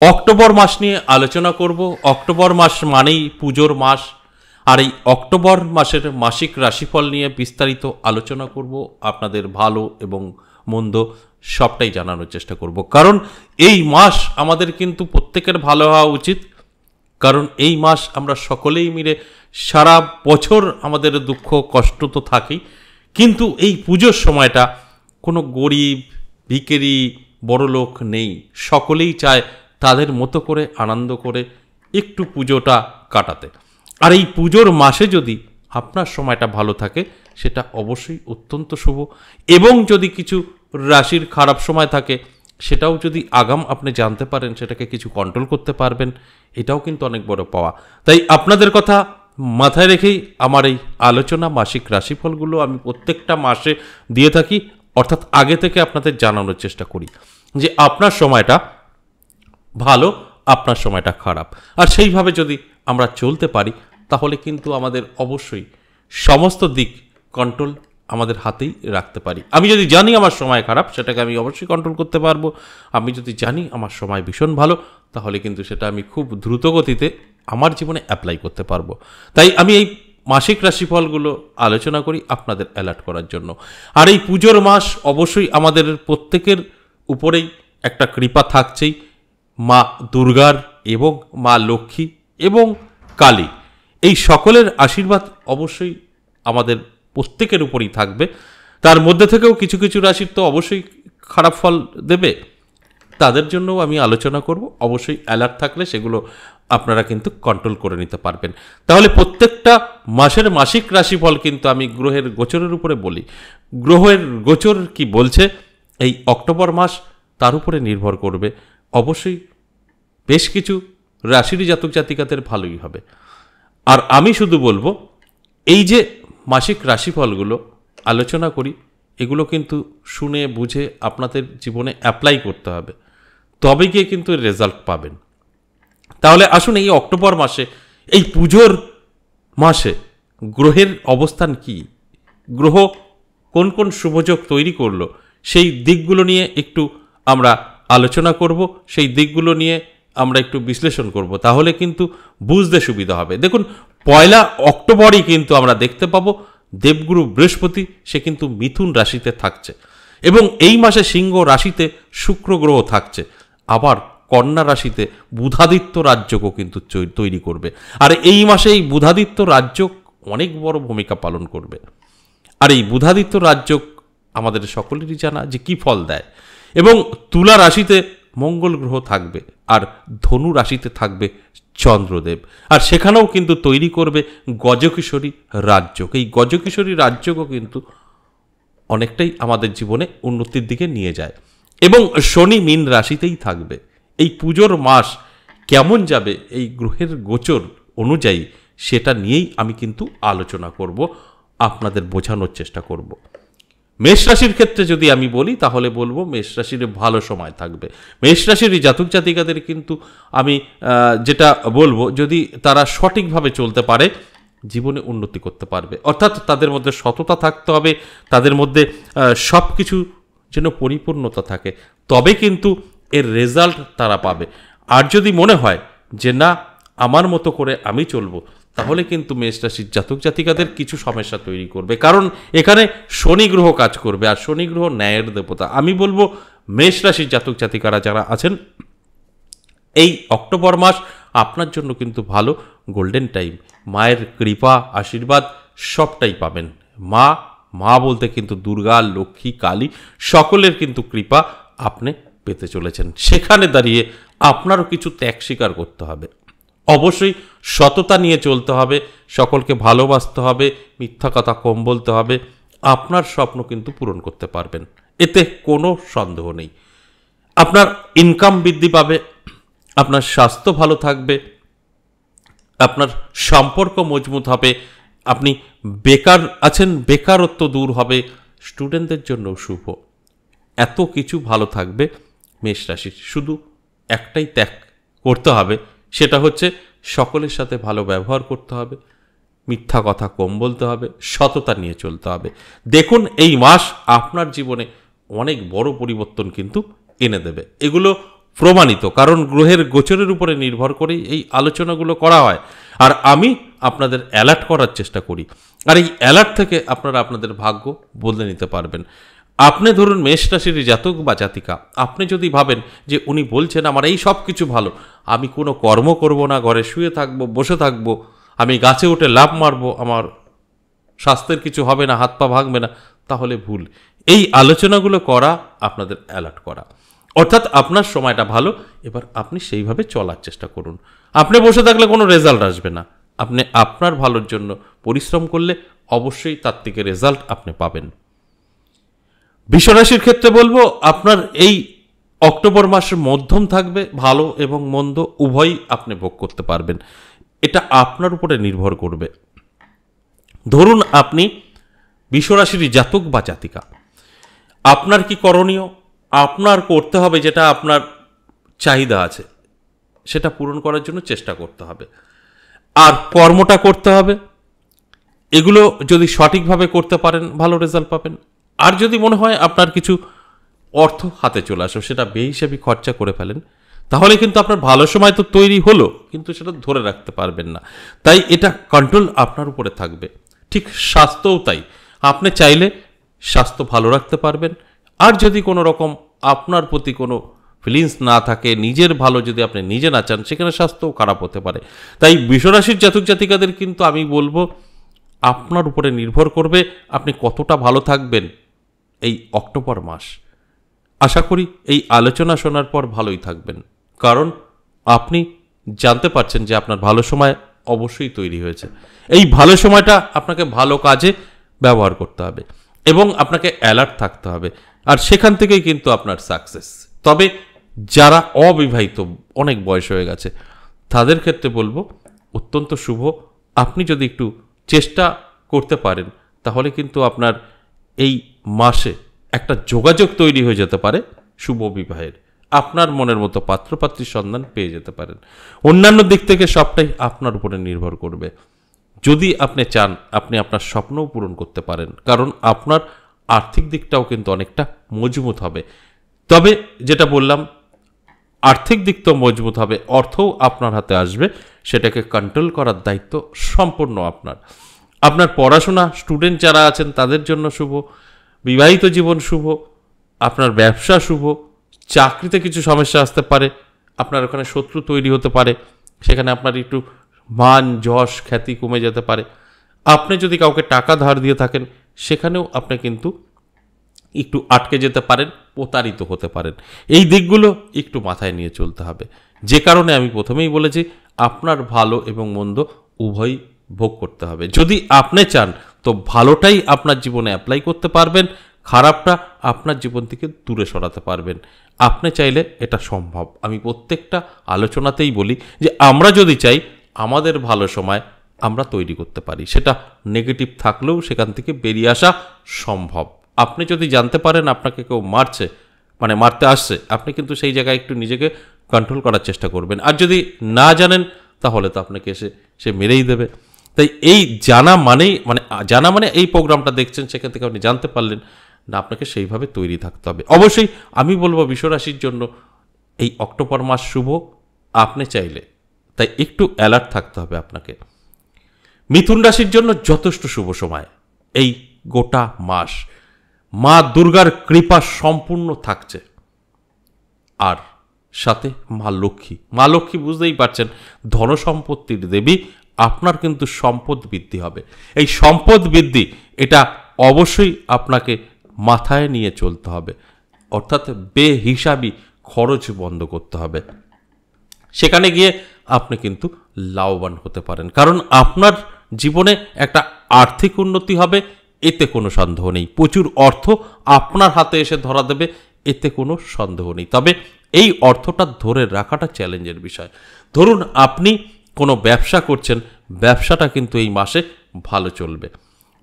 October মাস নিয়ে আলোচনা করব। অক্টোবর মাস মানেই পুজোর মাস, আর এই অক্টোবর মাসের মাসিক রাশিফল নিয়ে বিস্তারিত আলোচনা করব। আপনাদের ভালো এবং মন্দ সবটাই জানানোর চেষ্টা করব, কারণ এই মাস আমাদের কিন্তু প্রত্যেকের ভালো হওয়া উচিত। কারণ এই মাস আমরা সকলেই মিলে সারা বছর আমাদের দুঃখ কষ্ট তো থাকেই, কিন্তু এই পুজোর সময়টা কোনো গরিব ভিখারি বড়লোক নেই, সকলেই চায় তাদের মতো করে আনন্দ করে একটু পুজোটা কাটাতে। আর এই পুজোর মাসে যদি আপনার সময়টা ভালো থাকে সেটা অবশ্যই অত্যন্ত শুভ, এবং যদি কিছু রাশির খারাপ সময় থাকে সেটাও যদি আগাম আপনি জানতে পারেন, সেটাকে কিছু কন্ট্রোল করতে পারবেন, এটাও কিন্তু অনেক বড় পাওয়া। তাই আপনাদের কথা মাথায় রেখেই আমার এই আলোচনা। মাসিক রাশিফলগুলো আমি প্রত্যেকটা মাসে দিয়ে থাকি, অর্থাৎ আগে থেকে আপনাদের জানানোর চেষ্টা করি যে আপনার সময়টা ভালো, আপনার সময়টা খারাপ, আর সেইভাবে যদি আমরা চলতে পারি তাহলে কিন্তু আমাদের অবশ্যই সমস্ত দিক কন্ট্রোল আমাদের হাতেই রাখতে পারি। আমি যদি জানি আমার সময় খারাপ, সেটাকে আমি অবশ্যই কন্ট্রোল করতে পারবো। আমি যদি জানি আমার সময় ভীষণ ভালো, তাহলে কিন্তু সেটা আমি খুব দ্রুত গতিতে আমার জীবনে অ্যাপ্লাই করতে পারবো। তাই আমি এই মাসিক রাশিফলগুলো আলোচনা করি আপনাদের অ্যালার্ট করার জন্য। আর এই পুজোর মাস অবশ্যই আমাদের প্রত্যেকের উপরেই একটা কৃপা থাকছেই, মা দুর্গার এবং মা লক্ষ্মী এবং কালী, এই সকলের আশীর্বাদ অবশ্যই আমাদের প্রত্যেকের উপরই থাকবে। তার মধ্যে থেকেও কিছু কিছু রাশির তো অবশ্যই খারাপ ফল দেবে, তাদের জন্যও আমি আলোচনা করব। অবশ্যই অ্যালার্ট থাকলে সেগুলো আপনারা কিন্তু কন্ট্রোল করে নিতে পারবেন। তাহলে প্রত্যেকটা মাসের মাসিক রাশিফল কিন্তু আমি গ্রহের গোচরের উপরে বলি। গ্রহের গোচর কি বলছে এই অক্টোবর মাস, তার উপরে নির্ভর করবে। অবশ্যই বেশ কিছু রাশির জাতক জাতিকাদের ভালোই হবে। আর আমি শুধু বলবো, এই যে মাসিক রাশিফলগুলো আলোচনা করি, এগুলো কিন্তু শুনে বুঝে আপনাদের জীবনে অ্যাপ্লাই করতে হবে, তবে গিয়ে কিন্তু রেজাল্ট পাবেন। তাহলে আসুন এই অক্টোবর মাসে, এই পুজোর মাসে গ্রহের অবস্থান কি, গ্রহ কোন কোন শুভযোগ তৈরি করলো, সেই দিকগুলো নিয়ে একটু আমরা আলোচনা করব, সেই দিকগুলো নিয়ে আমরা একটু বিশ্লেষণ করব, তাহলে কিন্তু বুঝতে সুবিধা হবে। দেখুন, 1 অক্টোবরই কিন্তু আমরা দেখতে পাবো দেবগুরু বৃহস্পতি, সে কিন্তু মিথুন রাশিতে থাকছে, এবং এই মাসে সিংহ রাশিতে শুক্র গ্রহ থাকছে। আবার কন্যা রাশিতে বুধাদিত্য রাজযোগও কিন্তু তৈরি করবে। আর এই মাসে এই বুধাদিত্য রাজযোগ অনেক বড় ভূমিকা পালন করবে। আর এই বুধাদিত্য রাজযোগ আমাদের সকলেরই জানা যে কি ফল দেয়। এবং তুলা রাশিতে মঙ্গল গ্রহ থাকবে, আর ধনু রাশিতে থাকবে চন্দ্রদেব, আর সেখানেও কিন্তু তৈরি করবে গজকিশোরী রাজযোগ। এই গজকিশোরী রাজযোগও কিন্তু অনেকটাই আমাদের জীবনে উন্নতির দিকে নিয়ে যায়। এবং শনি মীন রাশিতেই থাকবে। এই পুজোর মাস কেমন যাবে এই গ্রহের গোচর অনুযায়ী, সেটা নিয়েই আমি কিন্তু আলোচনা করব, আপনাদের বোঝানোর চেষ্টা করব। মেষ রাশির ক্ষেত্রে যদি আমি বলি, তাহলে বলবো মেষ রাশির ভালো সময় থাকবে। মেষ রাশির জাতক জাতিকাদের কিন্তু আমি যেটা বলবো, যদি তারা সঠিকভাবে চলতে পারে জীবনে উন্নতি করতে পারবে। অর্থাৎ তাদের মধ্যে সততা থাকতে হবে, তাদের মধ্যে সব কিছু যেন পরিপূর্ণতা থাকে, তবে কিন্তু এর রেজাল্ট তারা পাবে। আর যদি মনে হয় যে না, আমার মতো করে আমি চলবো, তাহলে কিন্তু মেষ রাশির জাতক জাতিকাদের কিছু সমস্যা তৈরি করবে। কারণ এখানে শনি গ্রহ কাজ করবে, আর শনি গ্রহ ন্যায়ের দেবতা। আমি বলবো মেষ রাশির জাতক জাতিকারা যারা আছেন, এই অক্টোবর মাস আপনার জন্য কিন্তু ভালো গোল্ডেন টাইম। মায়ের কৃপা আশীর্বাদ সবটাই পাবেন। মা বলতে কিন্তু দুর্গা লক্ষ্মী কালী সকলের কিন্তু কৃপা আপনি পেতে চলেছেন। সেখানে দাঁড়িয়ে আপনারও কিছু ত্যাগ স্বীকার করতে হবে। অবশ্যই সততা নিয়ে চলতে হবে, সকলকে ভালোবাসতে হবে, মিথ্যা কথা কম বলতে হবে। আপনার স্বপ্ন কিন্তু পূরণ করতে পারবেন, এতে কোনো সন্দেহ নেই। আপনার ইনকাম বৃদ্ধি পাবে, আপনার স্বাস্থ্য ভালো থাকবে, আপনার সম্পর্ক মজবুত হবে, আপনি বেকার আছেন বেকারত্ব দূর হবে, স্টুডেন্টদের জন্য শুভ। এত কিছু ভালো থাকবে মেষ রাশির। শুধু একটাই ত্যাগ করতে হবে, সেটা হচ্ছে সকলের সাথে ভালো ব্যবহার করতে হবে, মিথ্যা কথা কম বলতে হবে, সততা নিয়ে চলতে হবে। দেখুন, এই মাস আপনার জীবনে অনেক বড় পরিবর্তন কিন্তু এনে দেবে। এগুলো প্রমাণিত, কারণ গ্রহের গোচরের উপরে নির্ভর করেই এই আলোচনাগুলো করা হয়। আর আমি আপনাদের অ্যালার্ট করার চেষ্টা করি, আর এই অ্যালার্ট থেকে আপনারা আপনাদের ভাগ্য বদলে নিতে পারবেন। আপনি ধরুন মেষ রাশির জাতক বা জাতিকা, আপনি যদি ভাবেন যে উনি বলছেন আমার এই সব কিছু ভালো, আমি কোনো কর্ম করব না, ঘরে শুয়ে থাকবো, বসে থাকবো, আমি গাছে উঠে লাফ মারবো, আমার স্বাস্থ্যের কিছু হবে না, হাত পা ভাঙবে না, তাহলে ভুল। এই আলোচনাগুলো করা আপনাদের অ্যালার্ট করা, অর্থাৎ আপনার সময়টা ভালো, এবার আপনি সেইভাবে চলার চেষ্টা করুন। আপনি বসে থাকলে কোনো রেজাল্ট আসবে না, আপনি আপনার ভালোর জন্য পরিশ্রম করলে অবশ্যই তার থেকে রেজাল্ট আপনি পাবেন। বৃষরাশির ক্ষেত্রে বলবো, আপনার এই অক্টোবর মাসের মধ্যম থাকবে, ভালো এবং মন্দ উভয়ই আপনি ভোগ করতে পারবেন, এটা আপনার উপরে নির্ভর করবে। ধরুন আপনি বৃষরাশির জাতক বা জাতিকা, আপনার কি করণীয়? আপনার করতে হবে যেটা আপনার চাহিদা আছে সেটা পূরণ করার জন্য চেষ্টা করতে হবে, আর কর্মটা করতে হবে। এগুলো যদি সঠিকভাবে করতে পারেন ভালো রেজাল্ট পাবেন। আর যদি মনে হয় আপনার কিছু অর্থ হাতে চলে আসো, সেটা বেহিসাবি খরচা করে ফেলেন, তাহলে কিন্তু আপনার ভালো সময় তো তৈরি হলো, কিন্তু সেটা ধরে রাখতে পারবেন না। তাই এটা কন্ট্রোল আপনার উপরে থাকবে। ঠিক স্বাস্থ্যও তাই, আপনি চাইলে স্বাস্থ্য ভালো রাখতে পারবেন, আর যদি কোনো রকম আপনার প্রতি কোনো ফিলিংস না থাকে, নিজের ভালো যদি আপনি নিজে না চান, সেখানে স্বাস্থ্যও খারাপ হতে পারে। তাই বৃষরাশির জাতক জাতিকাদের কিন্তু আমি বলবো, আপনার উপরে নির্ভর করবে আপনি কতটা ভালো থাকবেন এই অক্টোবর মাস। আশা করি এই আলোচনা শোনার পর ভালোই থাকবেন, কারণ আপনি জানতে পারছেন যে আপনার ভালো সময় অবশ্যই তৈরি হয়েছে। এই ভালো সময়টা আপনাকে ভালো কাজে ব্যবহার করতে হবে এবং আপনাকে অ্যালার্ট থাকতে হবে, আর সেখান থেকেই কিন্তু আপনার সাকসেস। তবে যারা অবিবাহিত, অনেক বয়স হয়ে গেছে, তাদের ক্ষেত্রে বলবো অত্যন্ত শুভ। আপনি যদি একটু চেষ্টা করতে পারেন, তাহলে কিন্তু আপনার এই মাসে একটা যোগাযোগ তৈরি হয়ে যেতে পারে শুভ বিবাহের, আপনার মনের মতো পাত্রপাত্রীর সন্ধান পেয়ে যেতে পারেন। অন্যান্য দিক থেকে সবটাই আপনার উপরে নির্ভর করবে। যদি আপনি চান, আপনি আপনার স্বপ্নও পূরণ করতে পারেন, কারণ আপনার আর্থিক দিকটাও কিন্তু অনেকটা মজবুত হবে। তবে যেটা বললাম, আর্থিক দিক তো মজবুত হবে, অর্থও আপনার হাতে আসবে, সেটাকে কন্ট্রোল করার দায়িত্ব সম্পূর্ণ আপনার। আপনার পড়াশোনা, স্টুডেন্ট যারা আছেন তাদের জন্য শুভ, বিবাহিত জীবন শুভ, আপনার ব্যবসা শুভ, চাকরিতে কিছু সমস্যা আসতে পারে, আপনার ওখানে শত্রু তৈরি হতে পারে, সেখানে আপনার একটু মান যশ খ্যাতি কমে যেতে পারে। আপনি যদি কাউকে টাকা ধার দিয়ে থাকেন, সেখানেও আপনি কিন্তু একটু আটকে যেতে পারেন, প্রতারিত হতে পারেন। এই দিকগুলো একটু মাথায় নিয়ে চলতে হবে। যে কারণে আমি প্রথমেই বলেছি, আপনার ভালো এবং মন্দ উভয়ই ভোগ করতে হবে। যদি আপনি চান তো ভালোটাই আপনার জীবনে অ্যাপ্লাই করতে পারবেন, খারাপটা আপনার জীবন থেকে দূরে সরাতে পারবেন। আপনি চাইলে এটা সম্ভব। আমি প্রত্যেকটা আলোচনাতেই বলি যে আমরা যদি চাই, আমাদের ভালো সময় আমরা তৈরি করতে পারি। সেটা নেগেটিভ থাকলেও সেখান থেকে বেরিয়ে আসা সম্ভব। আপনি যদি জানতে পারেন আপনাকে কেউ মারছে, মানে মারতে আসছে, আপনি কিন্তু সেই জায়গায় একটু নিজেকে কন্ট্রোল করার চেষ্টা করবেন। আর যদি না জানেন, তাহলে তো আপনাকে সে মেরেই দেবে। তাই এই জানা মানে এই প্রোগ্রামটা দেখছেন, সেখান থেকে আপনি জানতে পারলেন না, আপনাকে সেইভাবে তৈরি থাকতে হবে। অবশ্যই আমি বলবো বৃষরাশির জন্য এই অক্টোবর মাস শুভ, আপনি চাইলে তাই একটু অ্যালার্ট থাকতে হবে আপনাকে। মিথুন রাশির জন্য যথেষ্ট শুভ সময় এই গোটা মাস, মা দুর্গার কৃপা সম্পূর্ণ থাকছে, আর সাথে মা লক্ষ্মী বুঝতেই পারছেন, ধনসম্পত্তির দেবী। আপনার কিন্তু সম্পদ বৃদ্ধি হবে। এই সম্পদ বৃদ্ধি এটা অবশ্যই আপনাকে মাথায় নিয়ে চলতে হবে, অর্থাৎ বেহিসাবি খরচ বন্ধ করতে হবে। সেখানে গিয়ে আপনি কিন্তু লাভবান হতে পারেন, কারণ আপনার জীবনে একটা আর্থিক উন্নতি হবে, এতে কোনো সন্দেহ নেই। প্রচুর অর্থ আপনার হাতে এসে ধরা দেবে, এতে কোনো সন্দেহ নেই। তবে এই অর্থটা ধরে রাখাটা চ্যালেঞ্জের বিষয়। ধরুন আপনি কোনো ব্যবসা করছেন, ব্যবসাটা কিন্তু এই মাসে ভালো চলবে,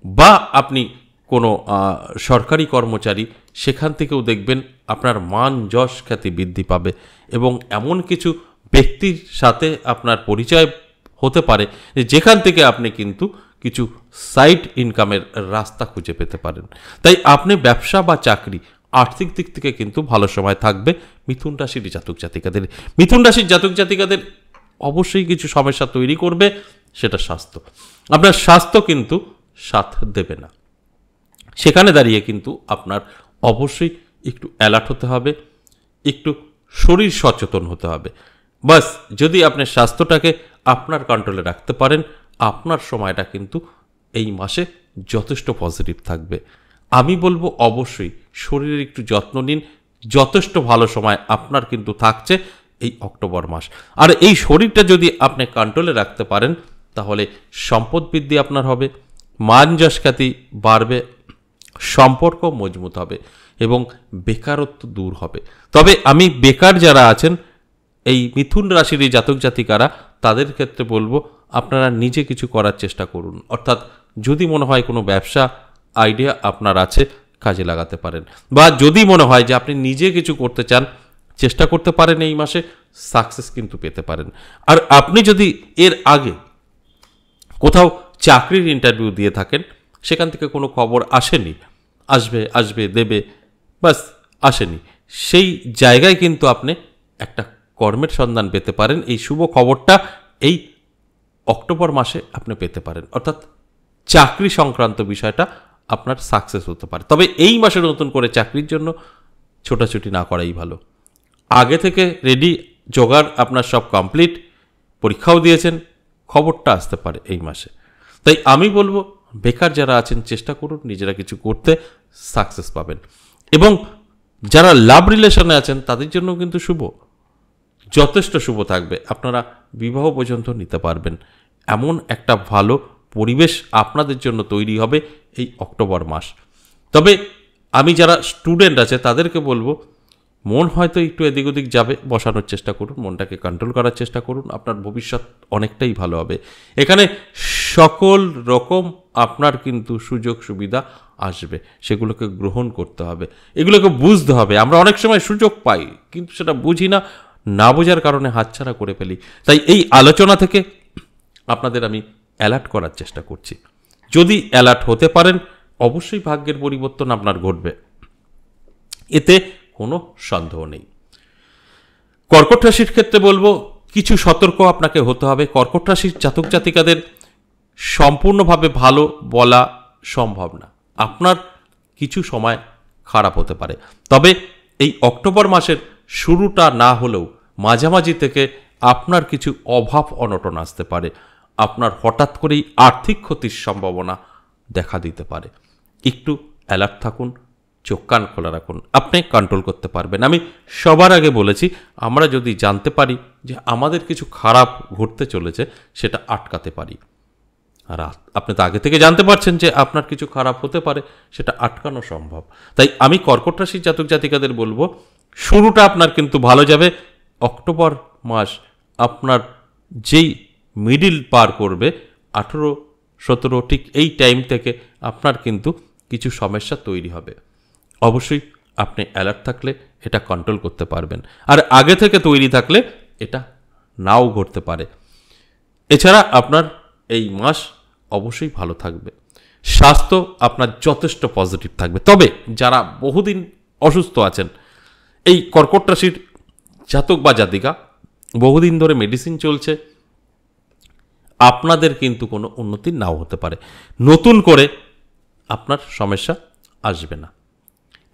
বা আপনি কোনো সরকারি কর্মচারী, সেখান থেকেও দেখবেন আপনার মান যশ খ্যাতি বৃদ্ধি পাবে, এবং এমন কিছু ব্যক্তির সাথে আপনার পরিচয় হতে পারে যে যেখান থেকে আপনি কিন্তু কিছু সাইড ইনকামের রাস্তা খুঁজে পেতে পারেন। তাই আপনি ব্যবসা বা চাকরি আর্থিক দিক থেকে কিন্তু ভালো সময় থাকবে মিথুন রাশির জাতক জাতিকাদের। মিথুন রাশির জাতক জাতিকাদের অবশ্যই কিছু সমস্যা তৈরি করবে, সেটা স্বাস্থ্য। আপনার স্বাস্থ্য কিন্তু সাথ দেবে না, সেখানে দাঁড়িয়ে কিন্তু আপনার অবশ্যই একটু অ্যালার্ট হতে হবে, একটু শরীর সচেতন হতে হবে। বাস যদি আপনার স্বাস্থ্যটাকে আপনার কন্ট্রোলে রাখতে পারেন, আপনার সময়টা কিন্তু এই মাসে যথেষ্ট পজিটিভ থাকবে। আমি বলবো অবশ্যই শরীরের একটু যত্ন নিন, যথেষ্ট ভালো সময় আপনার কিন্তু থাকছে এই অক্টোবর মাস। আর এই শরীরটা যদি আপনি কন্ট্রোলে রাখতে পারেন, তাহলে সম্পদ বৃদ্ধি আপনার হবে, মান যশ খ্যাতি বাড়বে, সম্পর্ক মজবুত হবে এবং বেকারত্ব দূর হবে। তবে আমি বেকার যারা আছেন, এই মিথুন রাশির এই জাতক জাতিকারা, তাদের ক্ষেত্রে বলবো আপনারা নিজে কিছু করার চেষ্টা করুন। অর্থাৎ যদি মনে হয় কোনো ব্যবসা আইডিয়া আপনার আছে, কাজে লাগাতে পারেন, বা যদি মনে হয় যে আপনি নিজে কিছু করতে চান, চেষ্টা করতে পারেন, এই মাসে সাকসেস কিন্তু পেতে পারেন। আর আপনি যদি এর আগে কোথাও চাকরির ইন্টারভিউ দিয়ে থাকেন, সেখান থেকে কোনো খবর আসেনি, আসবে দেবে, বাস আসেনি, সেই জায়গায় কিন্তু আপনি একটা কর্মের সন্ধান পেতে পারেন। এই শুভ খবরটা এই অক্টোবর মাসে আপনি পেতে পারেন, অর্থাৎ চাকরি সংক্রান্ত বিষয়টা আপনার সাকসেস হতে পারে। তবে এই মাসে নতুন করে চাকরির জন্য ছোটাছুটি না করাই ভালো। আগে থেকে রেডি জোগাড় আপনার সব কমপ্লিট, পরীক্ষাও দিয়েছেন, খবরটা আসতে পারে এই মাসে। তাই আমি বলবো বেকার যারা আছেন চেষ্টা করুন নিজেরা কিছু করতে, সাকসেস পাবেন। এবং যারা লাভ রিলেশনে আছেন তাদের জন্য কিন্তু শুভ, যথেষ্ট শুভ থাকবে। আপনারা বিবাহ পর্যন্ত নিতে পারবেন, এমন একটা ভালো পরিবেশ আপনাদের জন্য তৈরি হবে এই অক্টোবর মাস। তবে আমি যারা স্টুডেন্ট আছে তাদেরকে বলবো, মন হয়তো একটু এদিক ওদিক যাবে, বসানোর চেষ্টা করুন, মনটাকে কন্ট্রোল করার চেষ্টা করুন, আপনার ভবিষ্যৎ অনেকটাই ভালো হবে। এখানে সকল রকম আপনার কিন্তু সুযোগ সুবিধা আসবে, সেগুলোকে গ্রহণ করতে হবে, এগুলোকে বুঝতে হবে। আমরা অনেক সময় সুযোগ পাই কিন্তু সেটা বুঝি না, না বোঝার কারণে হাতছাড়া করে ফেলি। তাই এই আলোচনা থেকে আপনাদের আমি অ্যালার্ট করার চেষ্টা করছি। যদি অ্যালার্ট হতে পারেন, অবশ্যই ভাগ্যের পরিবর্তন আপনার ঘটবে, এতে কোনো সন্দেহ নেই। কর্কট রাশির ক্ষেত্রে বলবো কিছু সতর্ক আপনাকে হতে হবে। কর্কট রাশির জাতক জাতিকাদের সম্পূর্ণভাবে ভালো বলা সম্ভব না, আপনার কিছু সময় খারাপ হতে পারে। তবে এই অক্টোবর মাসের শুরুটা না হলেও মাঝামাঝি থেকে আপনার কিছু অভাব অনটন আসতে পারে, আপনার হঠাৎ করেই আর্থিক ক্ষতির সম্ভাবনা দেখা দিতে পারে। একটু অ্যালার্ট থাকুন, চোখ কান খোলা রাখুন, আপনি কন্ট্রোল করতে পারবেন। আমি সবার আগে বলেছি, আমরা যদি জানতে পারি যে আমাদের কিছু খারাপ ঘটতে চলেছে, সেটা আটকাতে পারি। আর আপনি তো আগে থেকে জানতে পারছেন যে আপনার কিছু খারাপ হতে পারে, সেটা আটকানো সম্ভব। তাই আমি কর্কট রাশির জাতক জাতিকাদের বলবো, শুরুটা আপনার কিন্তু ভালো যাবে। অক্টোবর মাস আপনার যেই মিডিল পার করবে 18-17, ঠিক এই টাইম থেকে আপনার কিন্তু কিছু সমস্যা তৈরি হবে। অবশ্যই আপনি অ্যালার্ট থাকলে এটা কন্ট্রোল করতে পারবেন, আর আগে থেকে তৈরি থাকলে এটা নাও ঘটতে পারে। এছাড়া আপনার এই মাস অবশ্যই ভালো থাকবে, স্বাস্থ্য আপনার যথেষ্ট পজিটিভ থাকবে। তবে যারা বহুদিন অসুস্থ আছেন, এই কর্কট রাশির জাতক বা জাতিকা, বহুদিন ধরে মেডিসিন চলছে, আপনাদের কিন্তু কোনো উন্নতি নাও হতে পারে, নতুন করে আপনার সমস্যা আসবে না।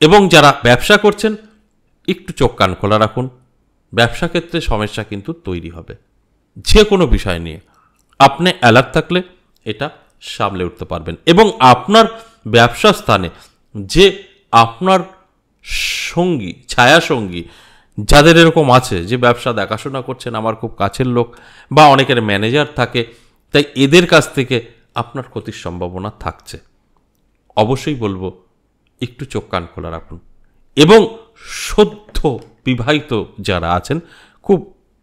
এবং যারা ব্যবসা করছেন, একটু চোখ কান খোলা রাখুন, ব্যবসা ক্ষেত্রে সমস্যা কিন্তু তৈরি হবে। যে কোনো বিষয় নিয়ে আপনি অ্যালার্ট থাকলে এটা সামলে উঠতে পারবেন। এবং আপনার ব্যবসা স্থানে যে আপনার সঙ্গী, ছায়া সঙ্গী যাদের এরকম আছে, যে ব্যবসা দেখাশোনা করছেন, আমার খুব কাছের লোক, বা অনেকের ম্যানেজার থাকে, তাই এদের কাছ থেকে আপনার ক্ষতির সম্ভাবনা থাকছে। অবশ্যই বলবো একটু চোখ কান খোলা রাখুন। এবং সদ্য বিবাহিত যারা আছেন, খুব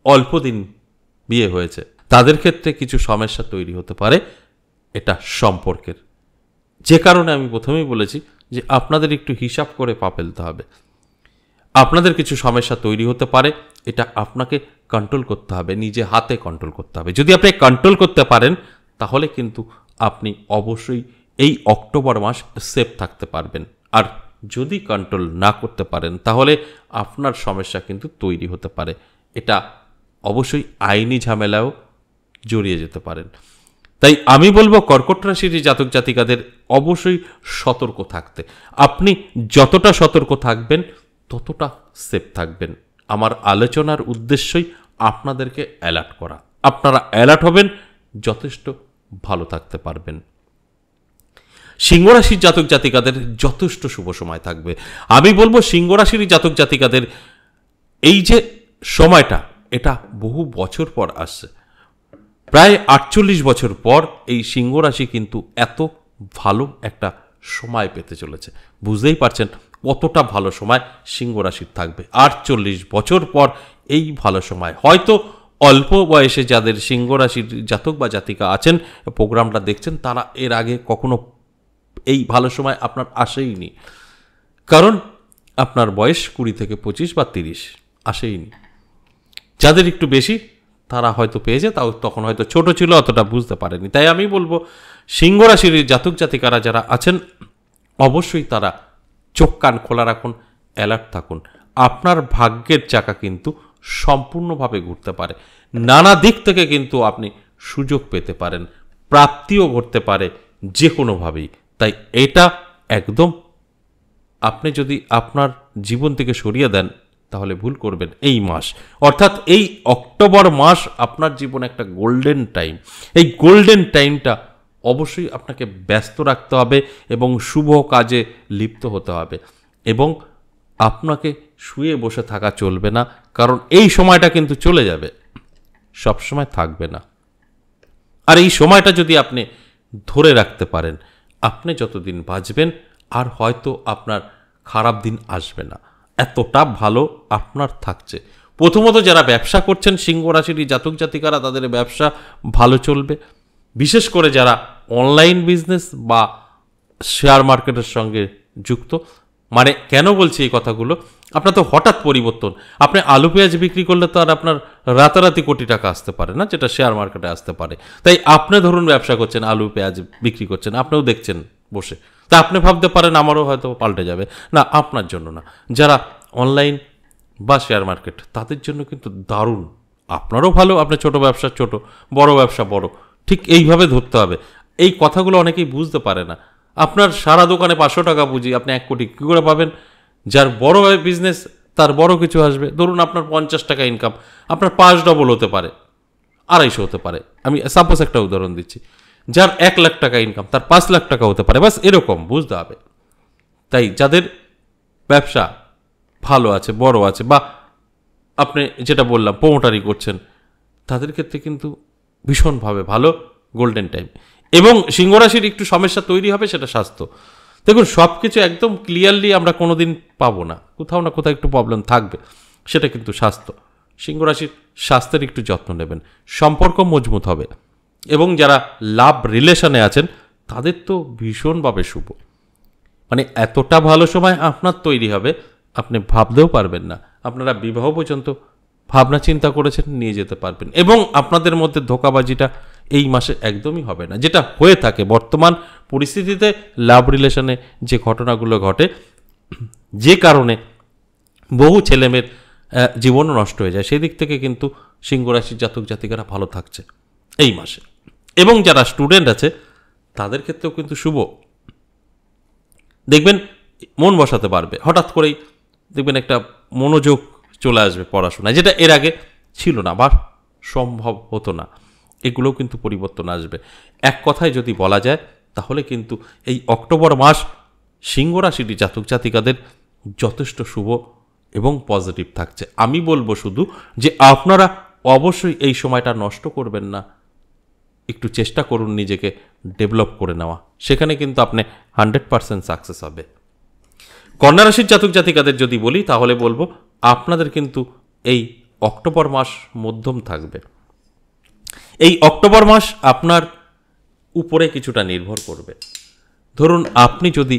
অল্প দিন বিয়ে হয়েছে, তাদের ক্ষেত্রে কিছু সমস্যা তৈরি হতে পারে, এটা সম্পর্কের। যে কারণে আমি প্রথমেই বলেছি যে আপনাদের একটু হিসাব করে পা ফেলতে হবে। আপনাদের কিছু সমস্যা তৈরি হতে পারে, এটা আপনাকে কন্ট্রোল করতে হবে, নিজে হাতে কন্ট্রোল করতে হবে। যদি আপনি কন্ট্রোল করতে পারেন, তাহলে কিন্তু আপনি অবশ্যই এই অক্টোবর মাস সেফ থাকতে পারবেন। আর যদি কন্ট্রোল না করতে পারেন তাহলে আপনার সমস্যা কিন্তু তৈরি হতে পারে। এটা অবশ্যই আইনি ঝামেলাও জড়িয়ে যেতে পারেন। তাই আমি বলবো কর্কট রাশির জাতক জাতিকাদের অবশ্যই সতর্ক থাকতে। আপনি যতটা সতর্ক থাকবেন ততটা সেফ থাকবেন। আমার আলোচনার উদ্দেশ্যই আপনাদেরকে অ্যালার্ট করা। আপনারা অ্যালার্ট হবেন, যথেষ্ট ভালো থাকতে পারবেন। সিংহ রাশির জাতক জাতিকাদের যথেষ্ট শুভ সময় থাকবে। আমি বলবো সিংহ রাশির জাতক জাতিকাদের এই যে সময়টা, এটা বহু বছর পর আসছে। প্রায় 48 বছর পর এই সিংহ রাশি কিন্তু এত ভালো একটা সময় পেতে চলেছে। বুঝতেই পারছেন কতটা ভালো সময় সিংহ রাশির থাকবে। 48 বছর পর এই ভালো সময়, হয়তো অল্প বয়সে যাদের সিংহ রাশির জাতক বা জাতিকা আছেন, প্রোগ্রামটা দেখছেন, তারা এর আগে কখনো এই ভালো সময় আপনার আসেইনি, কারণ আপনার বয়স 20 থেকে 25 বা 30 আসেইনি। যাদের একটু বেশি তারা হয়তো পেয়েছে, তাও তখন হয়তো ছোট ছিল, অতটা বুঝতে পারেনি। তাই আমি বলবো সিংহ রাশির জাতক জাতিকারা যারা আছেন অবশ্যই তারা চোখ কান খোলা রাখুন, অ্যালার্ট থাকুন। আপনার ভাগ্যের চাকা কিন্তু সম্পূর্ণভাবে ঘুরতে পারে। নানা দিক থেকে কিন্তু আপনি সুযোগ পেতে পারেন, প্রাপ্তিও ঘটতে পারে যে কোনোভাবেই। তাই এটা একদম আপনি যদি আপনার জীবন থেকে সরিয়ে দেন তাহলে ভুল করবেন। এই মাস অর্থাৎ এই অক্টোবর মাস আপনার জীবনে একটা গোল্ডেন টাইম। এই গোল্ডেন টাইমটা অবশ্যই আপনাকে ব্যস্ত রাখতে হবে এবং শুভ কাজে লিপ্ত হতে হবে, এবং আপনাকে শুয়ে বসে থাকা চলবে না, কারণ এই সময়টা কিন্তু চলে যাবে, সব সময় থাকবে না। আর এই সময়টা যদি আপনি ধরে রাখতে পারেন, আপনি যতদিন বাঁচবেন আর হয়তো আপনার খারাপ দিন আসবে না, এতটা ভালো আপনার থাকছে। প্রথমত যারা ব্যবসা করছেন সিংহ রাশির জাতক জাতিকারা, তাদের ব্যবসা ভালো চলবে। বিশেষ করে যারা অনলাইন বিজনেস বা শেয়ার মার্কেটের সঙ্গে যুক্ত, মানে কেন বলছি এই কথাগুলো, আপনার তো হঠাৎ পরিবর্তন। আপনি আলু পেঁয়াজ বিক্রি করলে তো আর আপনার রাতারাতি কোটি টাকা আসতে পারে না, যেটা শেয়ার মার্কেটে আসতে পারে। তাই আপনি ধরুন ব্যবসা করছেন, আলু পেঁয়াজ বিক্রি করছেন, আপনিও দেখছেন বসে, তা আপনি ভাবতে পারেন আমারও হয়তো পাল্টে যাবে। না, আপনার জন্য না, যারা অনলাইন বা শেয়ার মার্কেট তাদের জন্য কিন্তু দারুণ। আপনারও ভালো, আপনার ছোট ব্যবসা ছোট, বড় ব্যবসা বড়, ঠিক এইভাবে ধরতে হবে। এই কথাগুলো অনেকেই বুঝতে পারে না। আপনার সারা দোকানে 500 টাকা পুঁজি, আপনি 1 কোটি কী করে পাবেন? যার বড় বিজনেস তার বড় কিছু আসবে। ধরুন আপনার 50 টাকা ইনকাম, আপনার 5 ডবল হতে পারে, 250 হতে পারে। আমি সাপোজ একটা উদাহরণ দিচ্ছি। যার 1 লাখ টাকা ইনকাম, তার 5 লাখ টাকা হতে পারে। বাস এরকম বুঝতে হবে। তাই যাদের ব্যবসা ভালো আছে, বড় আছে, বা আপনি যেটা বললাম প্রোমোটারি করছেন, তাদের ক্ষেত্রে কিন্তু ভীষণভাবে ভালো গোল্ডেন টাইম। এবং সিংহ রাশির একটু সমস্যা তৈরি হবে, সেটা স্বাস্থ্য। দেখুন, সব কিছু একদম ক্লিয়ারলি আমরা কোনো দিন পাবো না, কোথাও না কোথাও একটু প্রবলেম থাকবে, সেটা কিন্তু স্বাস্থ্য। সিংহ রাশির স্বাস্থ্যের একটু যত্ন নেবেন, সম্পর্ক মজবুত হবে। এবং যারা লাভ রিলেশনে আছেন তাদের তো ভীষণভাবে শুভ, মানে এতটা ভালো সময় আপনার তৈরি হবে আপনি ভাবতেও পারবেন না। আপনারা বিবাহ পর্যন্ত ভাবনা চিন্তা করেছেন, নিয়ে যেতে পারবেন। এবং আপনাদের মধ্যে ধোঁকাবাজিটা এই মাসে একদমই হবে না, যেটা হয়ে থাকে বর্তমান পরিস্থিতিতে। লাভ রিলেশনে যে ঘটনাগুলো ঘটে, যে কারণে বহু ছেলেমেয়ের জীবনও নষ্ট হয়ে যায়, সেই দিক থেকে কিন্তু সিংহ রাশির জাতক জাতিকারা ভালো থাকছে এই মাসে। এবং যারা স্টুডেন্ট আছে তাদের ক্ষেত্রেও কিন্তু শুভ। দেখবেন মন বসাতে পারবে, হঠাৎ করেই দেখবেন একটা মনোযোগ চলে আসবে পড়াশোনায়, যেটা এর আগে ছিল না বা সম্ভব হতো না। এগুলোও কিন্তু পরিবর্তন আসবে। এক কথায় যদি বলা যায় তাহলে কিন্তু এই অক্টোবর মাস সিংহ রাশির জাতক জাতিকাদের যথেষ্ট শুভ এবং পজিটিভ থাকছে। আমি বলবো শুধু যে আপনারা অবশ্যই এই সময়টা নষ্ট করবেন না, একটু চেষ্টা করুন নিজেকে ডেভেলপ করে নেওয়া, সেখানে কিন্তু আপনি 100% সাকসেস হবে। কন্যা রাশির জাতক জাতিকাদের যদি বলি তাহলে বলবো আপনাদের কিন্তু এই অক্টোবর মাস মধ্যম থাকবে। এই অক্টোবর মাস আপনার উপরে কিছুটা নির্ভর করবে। ধরুন আপনি যদি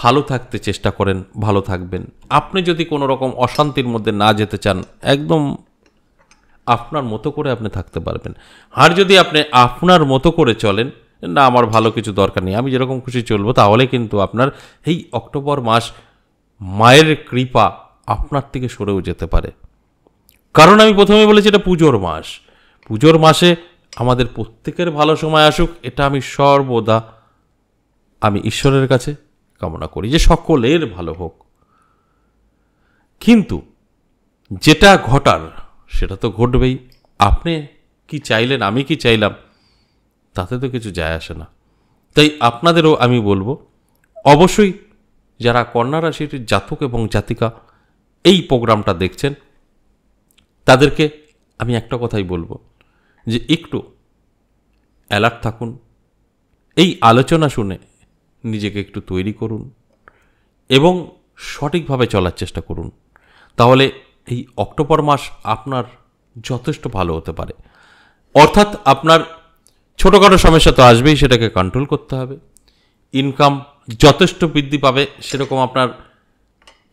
ভালো থাকতে চেষ্টা করেন, ভালো থাকবেন। আপনি যদি কোনো রকম অশান্তির মধ্যে না যেতে চান, একদম আপনার মতো করে আপনি থাকতে পারবেন। আর যদি আপনি আপনার মতো করে চলেন, না আমার ভালো কিছু দরকার নেই, আমি যেরকম খুশি চলবো, তাহলে কিন্তু আপনার এই অক্টোবর মাস মায়ের কৃপা আপনার থেকে সরেও যেতে পারে। কারণ আমি প্রথমে বলেছি এটা পুজোর মাস। পুজোর মাসে আমাদের প্রত্যেকের ভালো সময় আসুক, এটা আমি সর্বদা ঈশ্বরের কাছে কামনা করি যে সকলের ভালো হোক। কিন্তু যেটা ঘটার সেটা তো ঘটবেই। আপনি কি চাইলেন, আমি কি চাইলাম, তাতে তো কিছু যায় আসে না। তাই আপনাদেরও আমি বলবো, অবশ্যই যারা কন্যা রাশির জাতক এবং জাতিকা এই প্রোগ্রামটা দেখছেন, তাদেরকে আমি একটা কথাই বলবো যে একটু অ্যালার্ট থাকুন। এই আলোচনা শুনে নিজেকে একটু তৈরি করুন এবং সঠিকভাবে চলার চেষ্টা করুন। তাহলে এই অক্টোবর মাস আপনার যথেষ্ট ভালো হতে পারে। অর্থাৎ আপনার ছোটোখাটো সমস্যা তো আসবেই, সেটাকে কন্ট্রোল করতে হবে। ইনকাম যথেষ্ট বৃদ্ধি পাবে, সেরকম আপনার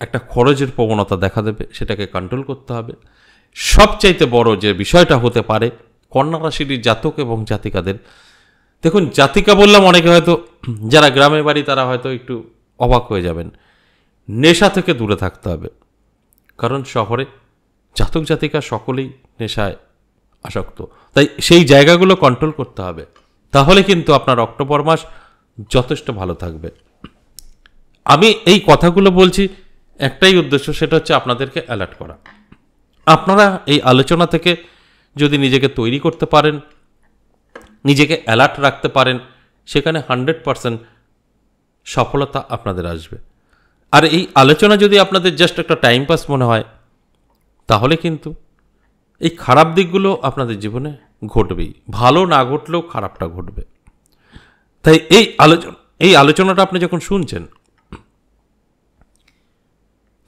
একটা খরচের প্রবণতা দেখা দেবে, সেটাকে কন্ট্রোল করতে হবে। সবচাইতে বড় যে বিষয়টা হতে পারে কন্যা রাশির জাতক এবং জাতিকাদের, দেখুন জাতিকা বললাম, অনেকে হয়তো যারা গ্রামের বাড়ি তারা হয়তো একটু অবাক হয়ে যাবেন। নেশা থেকে দূরে থাকতে হবে, কারণ শহরে জাতক জাতিকা সকলেই নেশায় আসক্ত। তাই সেই জায়গাগুলো কন্ট্রোল করতে হবে, তাহলে কিন্তু আপনার অক্টোবর মাস যথেষ্ট ভালো থাকবে। আমি এই কথাগুলো বলছি একটাই উদ্দেশ্য, সেটা হচ্ছে আপনাদেরকে অ্যালার্ট করা। আপনারা এই আলোচনা থেকে যদি নিজেকে তৈরি করতে পারেন, নিজেকে অ্যালার্ট রাখতে পারেন, সেখানে 100% সফলতা আপনাদের আসবে। আর এই আলোচনা যদি আপনাদের জাস্ট একটা টাইম পাস মনে হয়, তাহলে কিন্তু এই খারাপ দিকগুলো আপনাদের জীবনে ঘটবেই। ভালো না ঘটলেও খারাপটা ঘটবে। তাই এই আলোচনাটা আপনি যখন শুনছেন,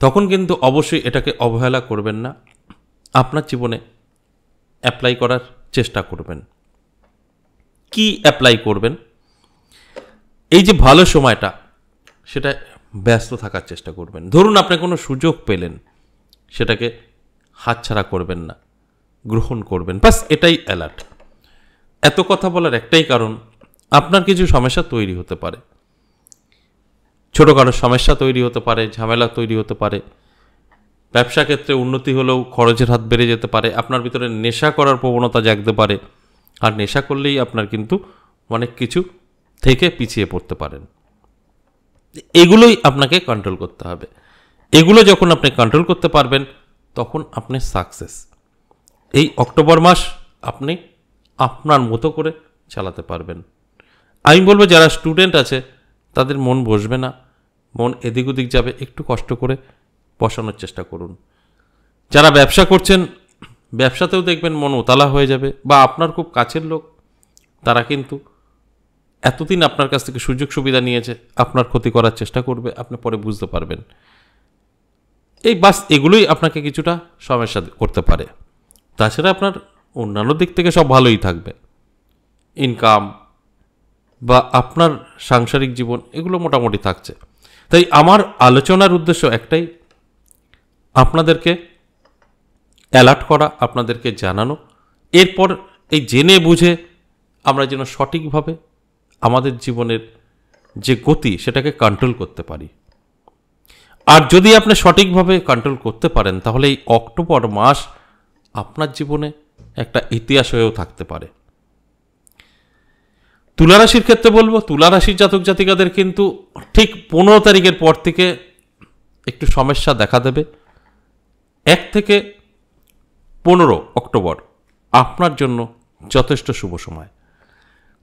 তখন কিন্তু অবশ্যই এটাকে অবহেলা করবেন না, আপনার জীবনে অ্যাপ্লাই করার চেষ্টা করবেন। কি অ্যাপ্লাই করবেন? এই যে ভালো সময়টা, সেটা ব্যস্ত থাকার চেষ্টা করবেন। ধরুন আপনি কোনো সুযোগ পেলেন, সেটাকে হাতছাড়া করবেন না, গ্রহণ করবেন। বাস এটাই অ্যালার্ট। এত কথা বলার একটাই কারণ, আপনার কিছু সমস্যা তৈরি হতে পারে, ছোটোখাটো সমস্যা তৈরি হতে পারে, ঝামেলা তৈরি হতে পারে। ব্যবসা ক্ষেত্রে উন্নতি হলেও খরচের হাত বেড়ে যেতে পারে। আপনার ভিতরে নেশা করার প্রবণতা জাগতে পারে, আর নেশা করলেই আপনার কিন্তু অনেক কিছু থেকে পিছিয়ে পড়তে পারেন। এগুলোই আপনাকে কন্ট্রোল করতে হবে। এগুলো যখন আপনি কন্ট্রোল করতে পারবেন, তখন আপনি সাকসেস। এই অক্টোবর মাস আপনি আপনার মতো করে চালাতে পারবেন। আমি বলবো যারা স্টুডেন্ট আছে তাদের মন বসবে না, মন এদিক ওদিক যাবে, একটু কষ্ট করে বসানোর চেষ্টা করুন। যারা ব্যবসা করছেন, ব্যবসাতেও দেখবেন মন উতালা হয়ে যাবে, বা আপনার খুব কাছের লোক তারা কিন্তু এতদিন আপনার কাছ থেকে সুযোগ সুবিধা নিয়েছে, আপনার ক্ষতি করার চেষ্টা করবে, আপনি পরে বুঝতে পারবেন। এই বাস এগুলোই আপনাকে কিছুটা সমস্যা করতে পারে। তাছাড়া আপনার অন্যান্য দিক থেকে সব ভালোই থাকবে। ইনকাম বা আপনার সাংসারিক জীবন, এগুলো মোটামুটি থাকছে। তাই আমার আলোচনার উদ্দেশ্য একটাই, আপনাদেরকে অ্যালার্ট করা, আপনাদেরকে জানানো। এরপর এই জেনে বুঝে আমরা যেন সঠিকভাবে আমাদের জীবনের যে গতি, সেটাকে কন্ট্রোল করতে পারি। আর যদি আপনি সঠিকভাবে কন্ট্রোল করতে পারেন, তাহলে এই অক্টোবর মাস আপনার জীবনে একটা ইতিহাস হয়েও থাকতে পারে। তুলা রাশির ক্ষেত্রে বলবো, তুলা রাশির জাতক জাতিকাদের কিন্তু ঠিক 15 তারিখের পর থেকে একটু সমস্যা দেখা দেবে। 1 থেকে 15 অক্টোবর আপনার জন্য যথেষ্ট শুভ সময়।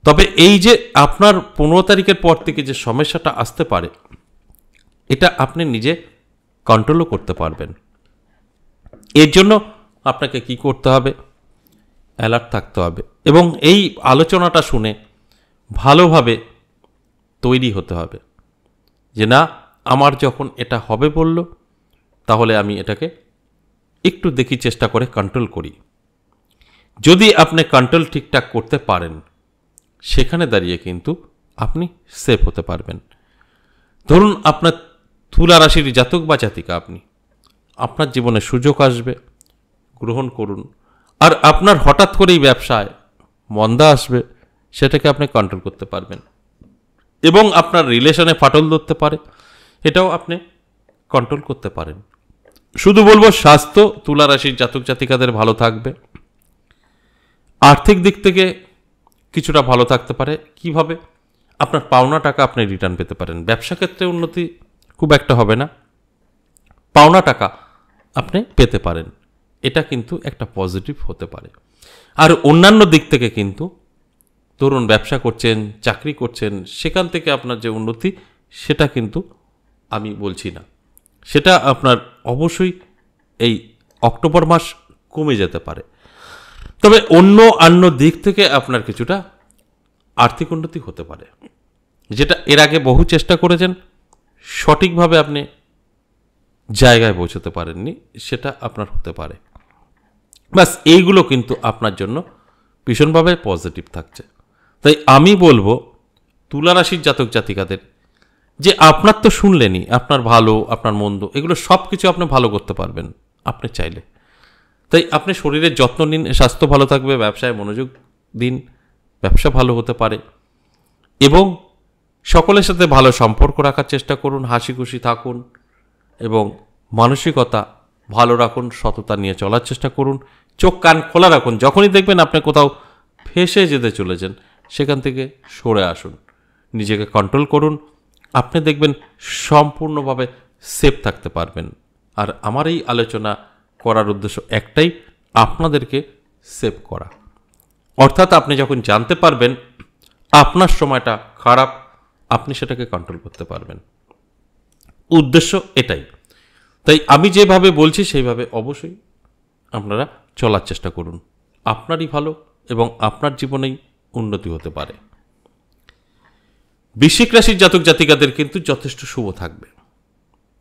তবে এই যে আপনার 15 তারিখের পর থেকে যে সমস্যাটা আসতে পারে, এটা আপনি নিজে কন্ট্রোলও করতে পারবেন। এর জন্য আপনাকে কি করতে হবে? অ্যালার্ট থাকতে হবে এবং এই আলোচনাটা শুনে ভালোভাবে তৈরি হতে হবে যে না, আমার যখন এটা হবে বলল, তাহলে আমি এটাকে একটু দেখি চেষ্টা করে কন্ট্রোল করি। যদি আপনি কন্ট্রোল ঠিকঠাক করতে পারেন, সেখানে দাঁড়িয়ে কিন্তু আপনি সেফ হতে পারবেন। ধরুন আপনার তুলা রাশির জাতক বা জাতিকা, আপনার জীবনে সুযোগ আসবে, গ্রহণ করুন। আর আপনার হঠাৎ করেই ব্যবসায় মন্দা আসবে, সেটাকে আপনি কন্ট্রোল করতে পারবেন। এবং আপনার রিলেশনে ফাটল ধরতে পারে, এটাও আপনি কন্ট্রোল করতে পারেন। শুধু বলবো স্বাস্থ্য তুলা রাশির জাতক জাতিকাদের ভালো থাকবে। আর্থিক দিক থেকে কিছুটা ভালো থাকতে পারে। কিভাবে? আপনার পাওনা টাকা আপনি রিটার্ন পেতে পারেন। ব্যবসা ক্ষেত্রে উন্নতি খুব একটা হবে না, পাওনা টাকা আপনি পেতে পারেন, এটা কিন্তু একটা পজিটিভ হতে পারে। আর অন্যান্য দিক থেকে কিন্তু ধরুন ব্যবসা করছেন, চাকরি করছেন, সেখান থেকে আপনার যে উন্নতি সেটা কিন্তু আমি বলছি না, সেটা আপনার অবশ্যই এই অক্টোবর মাস কমে যেতে পারে। তবে অন্য দিক থেকে আপনার কিছুটা আর্থিক উন্নতি হতে পারে, যেটা এর আগে বহু চেষ্টা করেছেন, সঠিকভাবে আপনি জায়গায় পৌঁছতে পারেননি, সেটা আপনার হতে পারে। ব্যাস এইগুলো কিন্তু আপনার জন্য ভীষণভাবে পজিটিভ থাকছে। তাই আমি বলবো তুলা রাশির জাতক জাতিকাদের, যে আপনার তো শুনলেনই, আপনার ভালো আপনার মন্দ এগুলো সব কিছু আপনি ভালো করতে পারবেন আপনি চাইলে। তাই আপনি শরীরের যত্ন নিন, স্বাস্থ্য ভালো থাকবে, ব্যবসায় মনোযোগ দিন, ব্যবসা ভালো হতে পারে, এবং সকলের সাথে ভালো সম্পর্ক রাখার চেষ্টা করুন, হাসি খুশি থাকুন এবং মানসিকতা ভালো রাখুন, সততা নিয়ে চলার চেষ্টা করুন, চোখ কান খোলা রাখুন। যখনই দেখবেন আপনি কোথাও ফেঁসে যেতে চলেছেন সেখান থেকে সরে আসুন, নিজেকে কন্ট্রোল করুন, আপনি দেখবেন সম্পূর্ণভাবে সেফ থাকতে পারবেন। আর আমার এই আলোচনা করার উদ্দেশ্য একটাই, আপনাদেরকে সেভ করা। অর্থাৎ আপনি যখন জানতে পারবেন আপনার সময়টা খারাপ, আপনি সেটাকে কন্ট্রোল করতে পারবেন, উদ্দেশ্য এটাই। তাই আমি যেভাবে বলছি সেইভাবে অবশ্যই আপনারা চলার চেষ্টা করুন, আপনারই ভালো এবং আপনার জীবনেই উন্নতি হতে পারে। বৃশ্চিক রাশির জাতক জাতিকাদের কিন্তু যথেষ্ট শুভ থাকবে,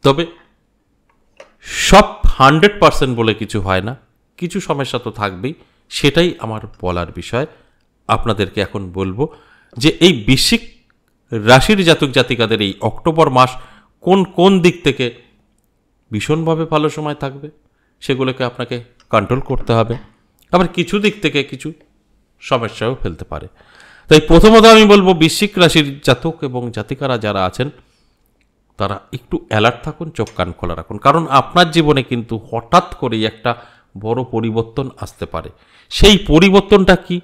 তবে সব 100% বলে কিছু হয় না, কিছু সমস্যা তো থাকবেই, সেটাই আমার বলার বিষয়। আপনাদেরকে এখন বলবো যে এই বৃশ্চিক রাশির জাতক জাতিকাদের এই অক্টোবর মাস কোন কোন দিক থেকে ভীষণভাবে ভালো সময় থাকবে, সেগুলোকে আপনাকে কন্ট্রোল করতে হবে। আবার কিছু দিক থেকে কিছু সমস্যাও ফেলতে পারে। তাই প্রথমত আমি বলবো বৃশ্চিক রাশির জাতক এবং জাতিকারা যারা আছেন তারা একটু অ্যালার্ট থাকুন, চোখ কান খোলা রাখুন, কারণ আপনার জীবনে কিন্তু হঠাৎ করেই একটা বড় পরিবর্তন আসতে পারে। সেই পরিবর্তনটা কি,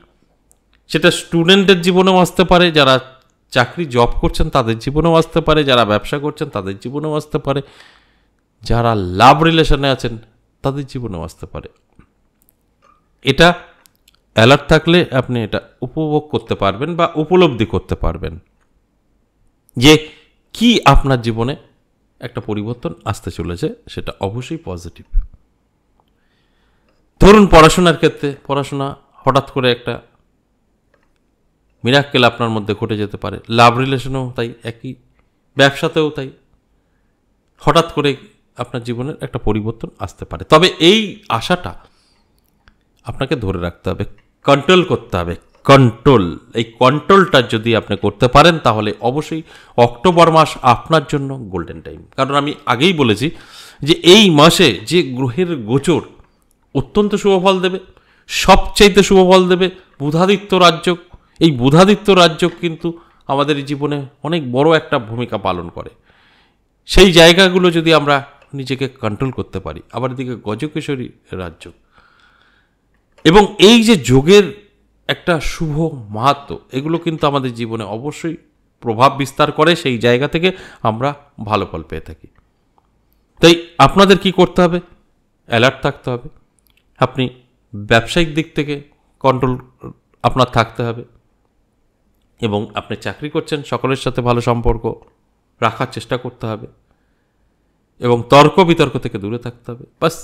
সেটা স্টুডেন্টদের জীবনেও আসতে পারে, যারা চাকরি জব করছেন তাদের জীবনেও আসতে পারে, যারা ব্যবসা করছেন তাদের জীবনেও আসতে পারে, যারা লাভ রিলেশনে আছেন তাদের জীবনেও আসতে পারে। এটা অ্যালার্ট থাকলে আপনি এটা উপভোগ করতে পারবেন বা উপলব্ধি করতে পারবেন যে কি আপনার জীবনে একটা পরিবর্তন আসতে চলেছে, সেটা অবশ্যই পজিটিভ। ধরুন পড়াশোনার ক্ষেত্রে, পড়াশোনা হঠাৎ করে একটা মিরাক্কেল আপনার মধ্যে ঘটে যেতে পারে, লাভ রিলেশনেও তাই, একই ব্যবসাতেও তাই, হঠাৎ করে আপনার জীবনের একটা পরিবর্তন আসতে পারে। তবে এই আশাটা আপনাকে ধরে রাখতে হবে, কন্ট্রোল করতে হবে। এই কন্ট্রোলটা যদি আপনি করতে পারেন তাহলে অবশ্যই অক্টোবর মাস আপনার জন্য গোল্ডেন টাইম। কারণ আমি আগেই বলেছি যে এই মাসে যে গ্রহের গোচর অত্যন্ত শুভফল দেবে, সবচাইতে শুভফল দেবে বুধাদিত্য রাজ্য। এই বুধাদিত্য রাজ্য কিন্তু আমাদের জীবনে অনেক বড় একটা ভূমিকা পালন করে। সেই জায়গাগুলো যদি আমরা নিজেকে কন্ট্রোল করতে পারি, আবার এদিকে গজকেশরী রাজ্য, এবং এই যে যোগের একটা শুভ মাহাত্ম, এগুলো কিন্তু আমাদের জীবনে অবশ্যই প্রভাব বিস্তার করে, সেই জায়গা থেকে আমরা ভালো ফল পেয়ে থাকি। তাই আপনাদের কি করতে হবে, অ্যালার্ট থাকতে হবে। আপনি ব্যবসায়িক দিক থেকে কন্ট্রোল আপনার থাকতে হবে, এবং আপনি চাকরি করছেন সকলের সাথে ভালো সম্পর্ক রাখার চেষ্টা করতে হবে, এবং তর্ক বিতর্ক থেকে দূরে থাকতে হবে। বাস,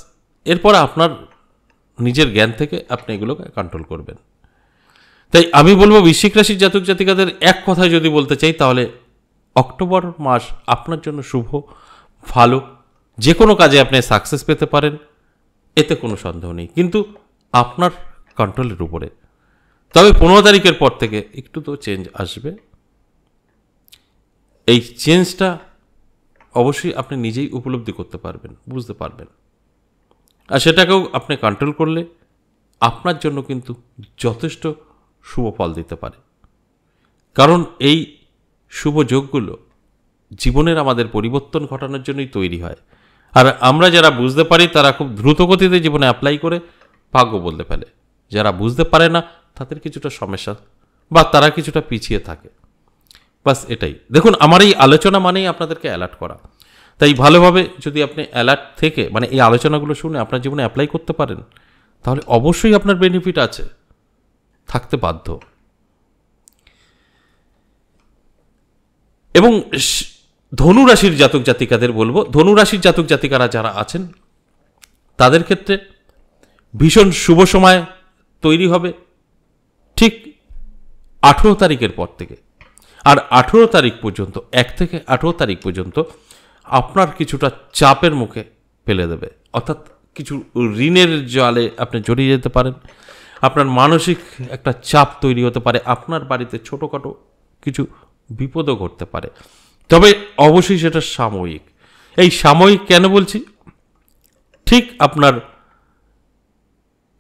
এরপর আপনার নিজের জ্ঞান থেকে আপনি এগুলোকে কন্ট্রোল করবেন। তাই আমি বলবো বৃশ্চিক রাশির জাতক জাতিকাদের এক কথায় যদি বলতে চাই তাহলে অক্টোবর মাস আপনার জন্য শুভ, ভালো, যে কোনো কাজে আপনি সাকসেস পেতে পারেন, এতে কোনো সন্দেহ নেই, কিন্তু আপনার কন্ট্রোলের উপরে। তবে 15 তারিখের পর থেকে একটু তো চেঞ্জ আসবে, এই চেঞ্জটা অবশ্যই আপনি নিজেই উপলব্ধি করতে পারবেন, বুঝতে পারবেন, আর সেটাকেও আপনি কন্ট্রোল করলে আপনার জন্য কিন্তু যথেষ্ট শুভ ফল দিতে পারে। কারণ এই শুভ যোগগুলো জীবনের আমাদের পরিবর্তন ঘটানোর জন্যই তৈরি হয়। আর আমরা যারা বুঝতে পারি তারা খুব দ্রুত গতিতে জীবনে অ্যাপ্লাই করে ভাগ্য বদলে ফেলে। যারা বুঝতে পারে না তাদের কিছুটা সমস্যা বা তারা কিছুটা পিছিয়ে থাকে। বাস এটাই। দেখুন, আমার এই আলোচনা মানেই আপনাদেরকে অ্যালার্ট করা। তাই ভালোভাবে যদি আপনি অ্যালার্ট থেকে মানে এই আলোচনাগুলো শুনে আপনার জীবনে অ্যাপ্লাই করতে পারেন, তাহলে অবশ্যই আপনার বেনিফিট আছে, থাকতে বাধ্য। এবং ধনুরাশির জাতক জাতিকাদের বলবো, ধনুরাশির জাতক জাতিকারা যারা আছেন তাদের ক্ষেত্রে ভীষণ শুভ সময় তৈরি হবে ঠিক 18 তারিখের পর থেকে। আর 18 তারিখ পর্যন্ত, 1 থেকে 18 তারিখ পর্যন্ত আপনার কিছুটা চাপের মুখে ফেলে দেবে। অর্থাৎ কিছু ঋণের জালে আপনি জড়িয়ে যেতে পারেন, আপনার মানসিক একটা চাপ তৈরি হতে পারে, আপনার বাড়িতে ছোটোখাটো কিছু বিপদও ঘটতে পারে। তবে অবশ্যই সেটা সাময়িক। এই সাময়িক কেন বলছি, ঠিক আপনার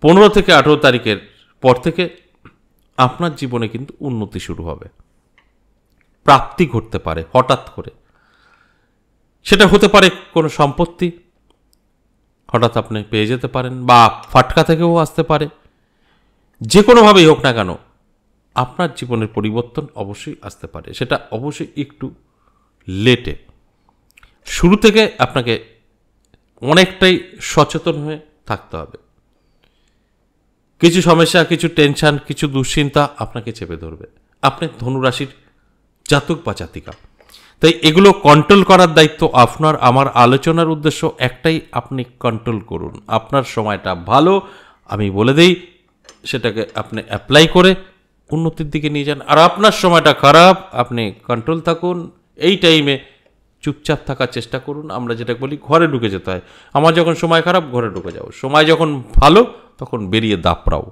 15 থেকে 18 তারিখের পর থেকে আপনার জীবনে কিন্তু উন্নতি শুরু হবে, প্রাপ্তি ঘটতে পারে হঠাৎ করে। সেটা হতে পারে কোনো সম্পত্তি হঠাৎ আপনি পেয়ে যেতে পারেন, বা ফাটকা থেকেও আসতে পারে। যে কোনোভাবেই হোক না কেন আপনার জীবনের পরিবর্তন অবশ্যই আসতে পারে, সেটা অবশ্যই একটু লেটে। শুরু থেকে আপনাকে অনেকটাই সচেতন হয়ে থাকতে হবে। কিছু সমস্যা, কিছু টেনশন, কিছু দুশ্চিন্তা আপনাকে চেপে ধরবে। আপনি ধনুরাশির জাতক বা জাতিকা, তাই এগুলো কন্ট্রোল করার দায়িত্ব আপনার। আমার আলোচনার উদ্দেশ্য একটাই, আপনি কন্ট্রোল করুন। আপনার সময়টা ভালো, আমি বলে দেই, সেটাকে আপনি অ্যাপ্লাই করে উন্নতির দিকে নিয়ে যান। আর আপনার সময়টা খারাপ, আপনি কন্ট্রোল থাকুন। এই টাইমে চুপচাপ থাকার চেষ্টা করুন। আমরা যেটা বলি, ঘরে ঢুকে যেতে হয়। আমার যখন সময় খারাপ, ঘরে ঢুকে যাও। সময় যখন ভালো, তখন বেরিয়ে দাপড়াও।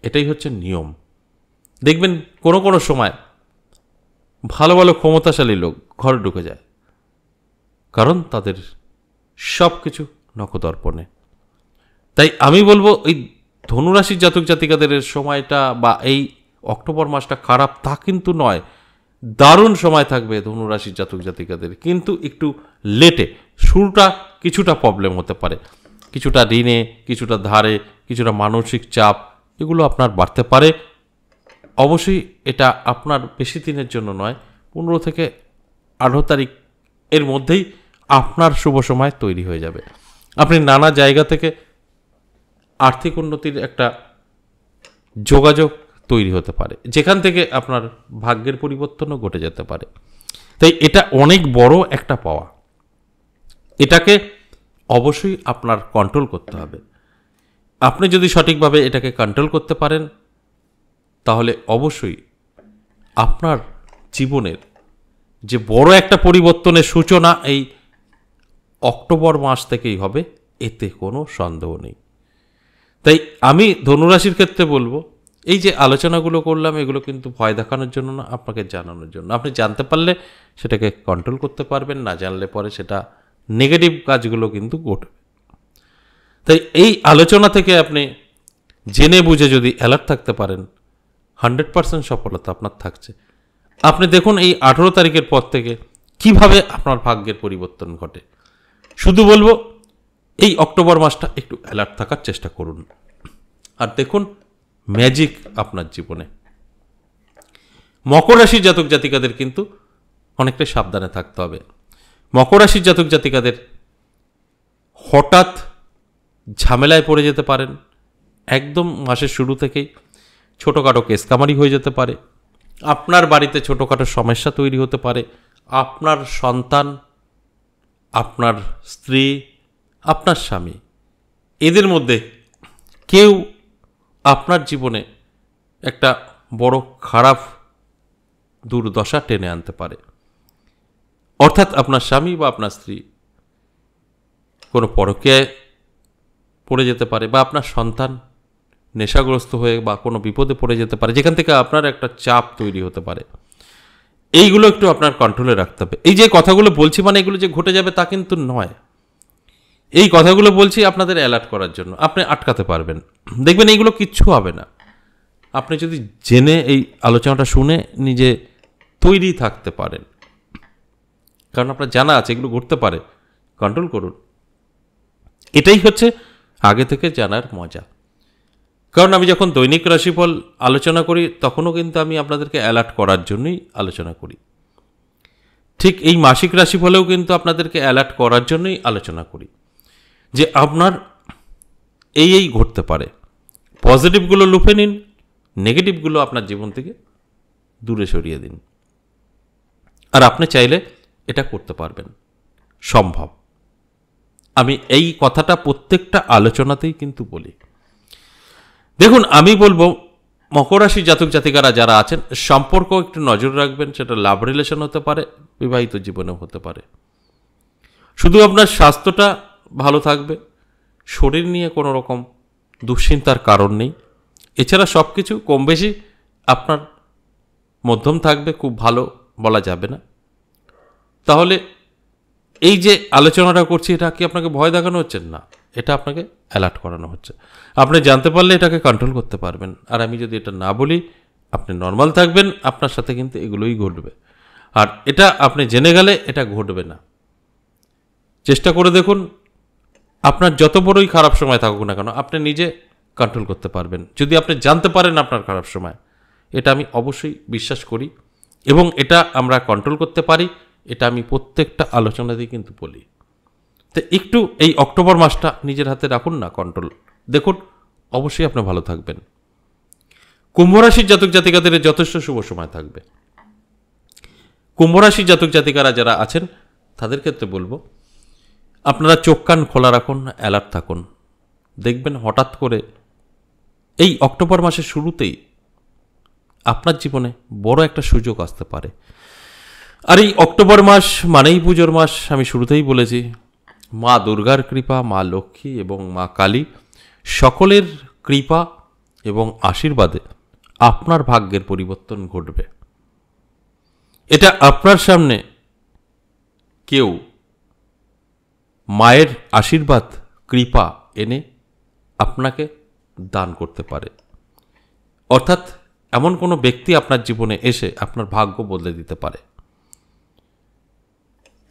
এটাই হচ্ছে নিয়ম। দেখবেন কোনো কোনো সময় ভালো ভালো ক্ষমতাশালী লোক ঘরে ঢুকে যায়, কারণ তাদের সব কিছু নখদর্পণে। তাই আমি বলবো, এই ধনুরাশির জাতক জাতিকাদের সময়টা বা এই অক্টোবর মাসটা খারাপ তা কিন্তু নয়। দারুণ সময় থাকবে ধনুরাশির জাতক জাতিকাদের, কিন্তু একটু লেটে। শুরুটা কিছুটা প্রবলেম হতে পারে, কিছুটা ঋণে, কিছুটা ধারে, কিছুটা মানসিক চাপ, এগুলো আপনার বাড়তে পারে। অবশ্যই এটা আপনার বেশি দিনের জন্য নয়, 15 থেকে 18 তারিখ এর মধ্যেই আপনার শুভ সময় তৈরি হয়ে যাবে। আপনি নানা জায়গা থেকে আর্থিক উন্নতির একটা যোগাযোগ তৈরি হতে পারে, যেখান থেকে আপনার ভাগ্যের পরিবর্তনও ঘটে যেতে পারে। তাই এটা অনেক বড় একটা পাওয়া, এটাকে অবশ্যই আপনার কন্ট্রোল করতে হবে। আপনি যদি সঠিকভাবে এটাকে কন্ট্রোল করতে পারেন, তাহলে অবশ্যই আপনার জীবনের যে বড় একটা পরিবর্তনের সূচনা এই অক্টোবর মাস থেকেই হবে, এতে কোনো সন্দেহ নেই। তাই আমি ধনুরাশির ক্ষেত্রে বলবো, এই যে আলোচনাগুলো করলাম, এগুলো কিন্তু ভয় দেখানোর জন্য না, আপনাকে জানানোর জন্য। আপনি জানতে পারলে সেটাকে কন্ট্রোল করতে পারবেন, না জানলে পরে সেটা নেগেটিভ কাজগুলো কিন্তু ঘটবে। তাই এই আলোচনা থেকে আপনি জেনে বুঝে যদি অ্যালার্ট থাকতে পারেন, 100% সফলতা আপনার থাকছে। আপনি দেখুন এই 18 তারিখের পর থেকে কিভাবে আপনার ভাগ্যের পরিবর্তন ঘটে। শুধু বলবো, এই অক্টোবর মাসটা একটু অ্যালার্ট থাকার চেষ্টা করুন, আর দেখুন ম্যাজিক আপনার জীবনে। মকর রাশির জাতক জাতিকাদের কিন্তু অনেকটাই সাবধানে থাকতে হবে। মকর রাশির জাতক জাতিকাদের হঠাৎ ঝামেলায় পড়ে যেতে পারেন। একদম মাসের শুরু থেকেই ছোটোখাটো কেসকামারি হয়ে যেতে পারে। আপনার বাড়িতে ছোটোখাটো সমস্যা তৈরি হতে পারে। আপনার সন্তান, আপনার স্ত্রী, আপনার স্বামী, এদের মধ্যে কেউ আপনার জীবনে একটা বড় খারাপ দুর্দশা টেনে আনতে পারে। অর্থাৎ আপনার স্বামী বা আপনার স্ত্রী কোনো পরকীয়ায় পড়ে যেতে পারে, বা আপনার সন্তান নেশাগ্রস্ত হয়ে বা কোনো বিপদে পড়ে যেতে পারে, যেখান থেকে আপনার একটা চাপ তৈরি হতে পারে। এইগুলো একটু আপনার কন্ট্রোলে রাখতে হবে। এই যে কথাগুলো বলছি, মানে এগুলো যে ঘটে যাবে তা কিন্তু নয়। এই কথাগুলো বলছি আপনাদের অ্যালার্ট করার জন্য। আপনি আটকাতে পারবেন, দেখবেন এইগুলো কিচ্ছু হবে না। আপনি যদি জেনে এই আলোচনাটা শুনে নিজে তৈরি থাকতে পারেন। কারণ আপনার জানা আছে এগুলো ঘটতে পারে, কন্ট্রোল করুন। এটাই হচ্ছে আগে থেকে জানার মজা। কারণ আমি যখন দৈনিক রাশিফল আলোচনা করি তখনও কিন্তু আমি আপনাদেরকে অ্যালার্ট করার জন্যই আলোচনা করি, ঠিক এই মাসিক রাশিফলেও কিন্তু আপনাদেরকে অ্যালার্ট করার জন্যই আলোচনা করি যে আপনার এই ঘটতে পারে। পজিটিভগুলো লুফে নিন, নেগেটিভগুলো আপনার জীবন থেকে দূরে সরিয়ে দিন। আর আপনি চাইলে এটা করতে পারবেন, সম্ভব। আমি এই কথাটা প্রত্যেকটা আলোচনাতেই কিন্তু বলি। দেখুন, আমি বলবো মকর রাশি জাতক জাতিকারা যারা আছেন সম্পর্ক একটু নজর রাখবেন। সেটা লাভ রিলেশন হতে পারে, বিবাহিত জীবনেও হতে পারে। শুধু আপনার স্বাস্থ্যটা ভালো থাকবে, শরীর নিয়ে কোনো রকম দুশ্চিন্তার কারণ নেই। এছাড়া সব কিছু কম বেশি আপনার মধ্যম থাকবে, খুব ভালো বলা যাবে না। তাহলে এই যে আলোচনাটা করছি এটা কি আপনাকে ভয় দেখানো হচ্ছে? না, এটা আপনাকে অ্যালার্ট করানো হচ্ছে। আপনি জানতে পারলে এটাকে কন্ট্রোল করতে পারবেন। আর আমি যদি এটা না বলি, আপনি নর্মাল থাকবেন, আপনার সাথে কিন্তু এগুলোই ঘটবে। আর এটা আপনি জেনে গেলে এটা ঘটবে না। চেষ্টা করে দেখুন, আপনার যত বড়ই খারাপ সময় থাকুক না কেন আপনি নিজে কন্ট্রোল করতে পারবেন যদি আপনি জানতে পারেন আপনার খারাপ সময়। এটা আমি অবশ্যই বিশ্বাস করি এবং এটা আমরা কন্ট্রোল করতে পারি। এটা আমি প্রত্যেকটা আলোচনাতেই কিন্তু বলি। তো একটু এই অক্টোবর মাসটা নিজের হাতে রাখুন না, কন্ট্রোল দেখুন, অবশ্যই আপনি ভালো থাকবেন। কুম্ভ রাশির জাতক জাতিকাদের যথেষ্ট শুভ সময় থাকবে। কুম্ভ রাশির জাতক জাতিকারা যারা আছেন তাদের ক্ষেত্রে বলবো আপনারা চোখ কান খোলা রাখুন, অ্যালার্ট থাকুন। দেখবেন হঠাৎ করে এই অক্টোবর মাসের শুরুতেই আপনার জীবনে বড় একটা সুযোগ আসতে পারে। আর এই অক্টোবর মাস মানেই পুজোর মাস। আমি শুরুতেই বলেছি, মা দুর্গার কৃপা, মা লক্ষ্মী এবং মা কালী সকলের কৃপা এবং আশীর্বাদে আপনার ভাগ্যের পরিবর্তন ঘটবে। এটা আপনার সামনে কেউ মায়ের আশীর্বাদ কৃপা এনে আপনাকে দান করতে পারে। অর্থাৎ এমন কোনো ব্যক্তি আপনার জীবনে এসে আপনার ভাগ্য বদলে দিতে পারে।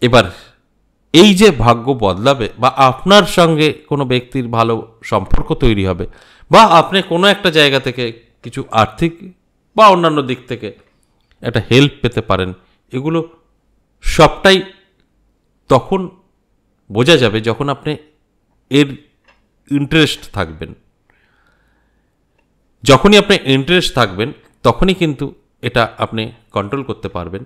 এবার এই যে ভাগ্য বদলাবে বা আপনার সঙ্গে কোনো ব্যক্তির ভালো সম্পর্ক তৈরি হবে বা আপনি কোনো একটা জায়গা থেকে কিছু আর্থিক বা অন্যান্য দিক থেকে একটা হেল্প পেতে পারেন, এগুলো সবটাই তখন বোঝা যাবে যখন আপনি এর ইন্টারেস্ট থাকবেন। যখনই আপনি ইন্টারেস্ট থাকবেন তখনই কিন্তু এটা আপনি কন্ট্রোল করতে পারবেন,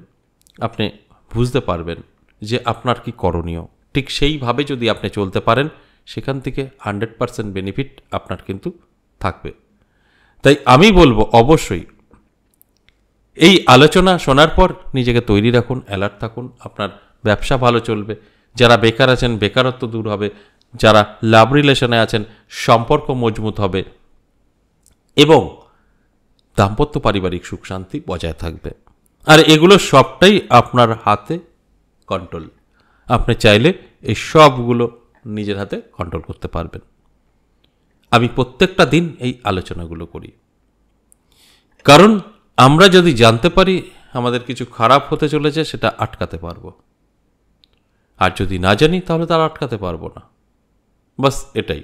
আপনি বুঝতে পারবেন যে আপনার কি করণীয়। ঠিক সেইভাবে যদি আপনি চলতে পারেন সেখান থেকে 100% বেনিফিট আপনার কিন্তু থাকবে। তাই আমি বলবো অবশ্যই এই আলোচনা শোনার পর নিজেকে তৈরি রাখুন, অ্যালার্ট থাকুন। আপনার ব্যবসা ভালো চলবে, যারা বেকার আছেন বেকারত্ব দূর হবে, যারা লাভ রিলেশনে আছেন সম্পর্ক মজবুত হবে এবং দাম্পত্য পারিবারিক সুখ শান্তি বজায় থাকবে। আর এগুলো সবটাই আপনার হাতে কন্ট্রোল। আপনি চাইলে এই সবগুলো নিজের হাতে কন্ট্রোল করতে পারবেন। আমি প্রত্যেকটা দিন এই আলোচনাগুলো করি, কারণ আমরা যদি জানতে পারি আমাদের কিছু খারাপ হতে চলেছে সেটা আটকাতে পারবো, আর যদি না জানি তাহলে তার আটকাতে পারবো না। বাস এটাই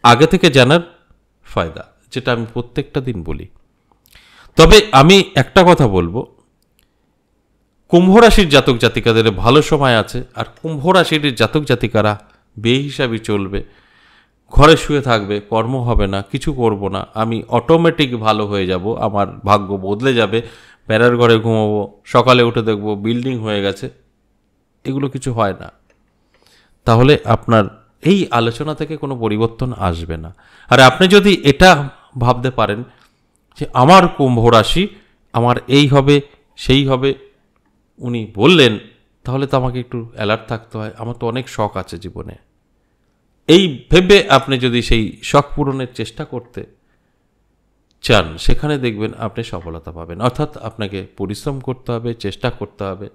আগে থেকে জানার ফায়দা, যেটা আমি প্রত্যেকটা দিন বলি। তবে আমি একটা কথা বলবো, কুম্ভ রাশির জাতক জাতিকাদের ভালো সময় আছে। আর কুম্ভ রাশির জাতক জাতিকারা বেহিসাবি চলবে, ঘরে শুয়ে থাকবে, কর্ম হবে না, কিছু করব না, আমি অটোমেটিক ভালো হয়ে যাব, আমার ভাগ্য বদলে যাবে, প্যারার ঘরে ঘুমাবো, সকালে উঠে দেখবো বিল্ডিং হয়ে গেছে, এগুলো কিছু হয় না। তাহলে আপনার এই আলোচনা থেকে কোনো পরিবর্তন আসবে না। আর আপনি যদি এটা ভাবতে পারেন যে আমার কুম্ভ রাশি, আমার এই হবে সেই হবে, উনি বললেন, তাহলে তো আমাকে একটু অ্যালার্ট থাকতে হয়, আমার তো অনেক শখ আছে জীবনে। এই ভেবে আপনি যদি সেই শখ পূরণের চেষ্টা করতে চান সেখানে দেখবেন আপনি সফলতা পাবেন। অর্থাৎ আপনাকে পরিশ্রম করতে হবে, চেষ্টা করতে হবে,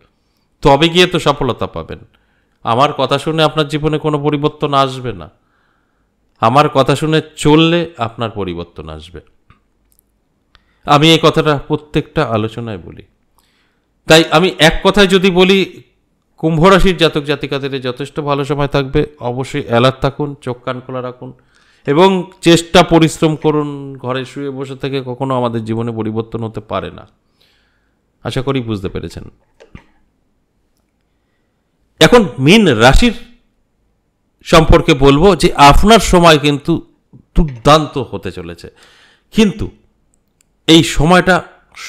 তবে গিয়ে তো সফলতা পাবেন। আমার কথা শুনে আপনার জীবনে কোনো পরিবর্তন আসবে না, আমার কথা শুনে চললে আপনার পরিবর্তন আসবে। আমি এই কথাটা প্রত্যেকটা আলোচনায় বলি। তাই আমি এক কথায় যদি বলি, কুম্ভ রাশির জাতক জাতিকাদের যথেষ্ট ভালো সময় থাকবে। অবশ্যই অ্যালার্ট থাকুন, চোখ কান খোলা রাখুন এবং চেষ্টা পরিশ্রম করুন। ঘরে শুয়ে বসে থেকে কখনো আমাদের জীবনে পরিবর্তন হতে পারে না। আশা করি বুঝতে পেরেছেন। এখন মীন রাশির সম্পর্কে বলবো যে আপনার সময় কিন্তু দুর্দান্ত হতে চলেছে, কিন্তু এই সময়টা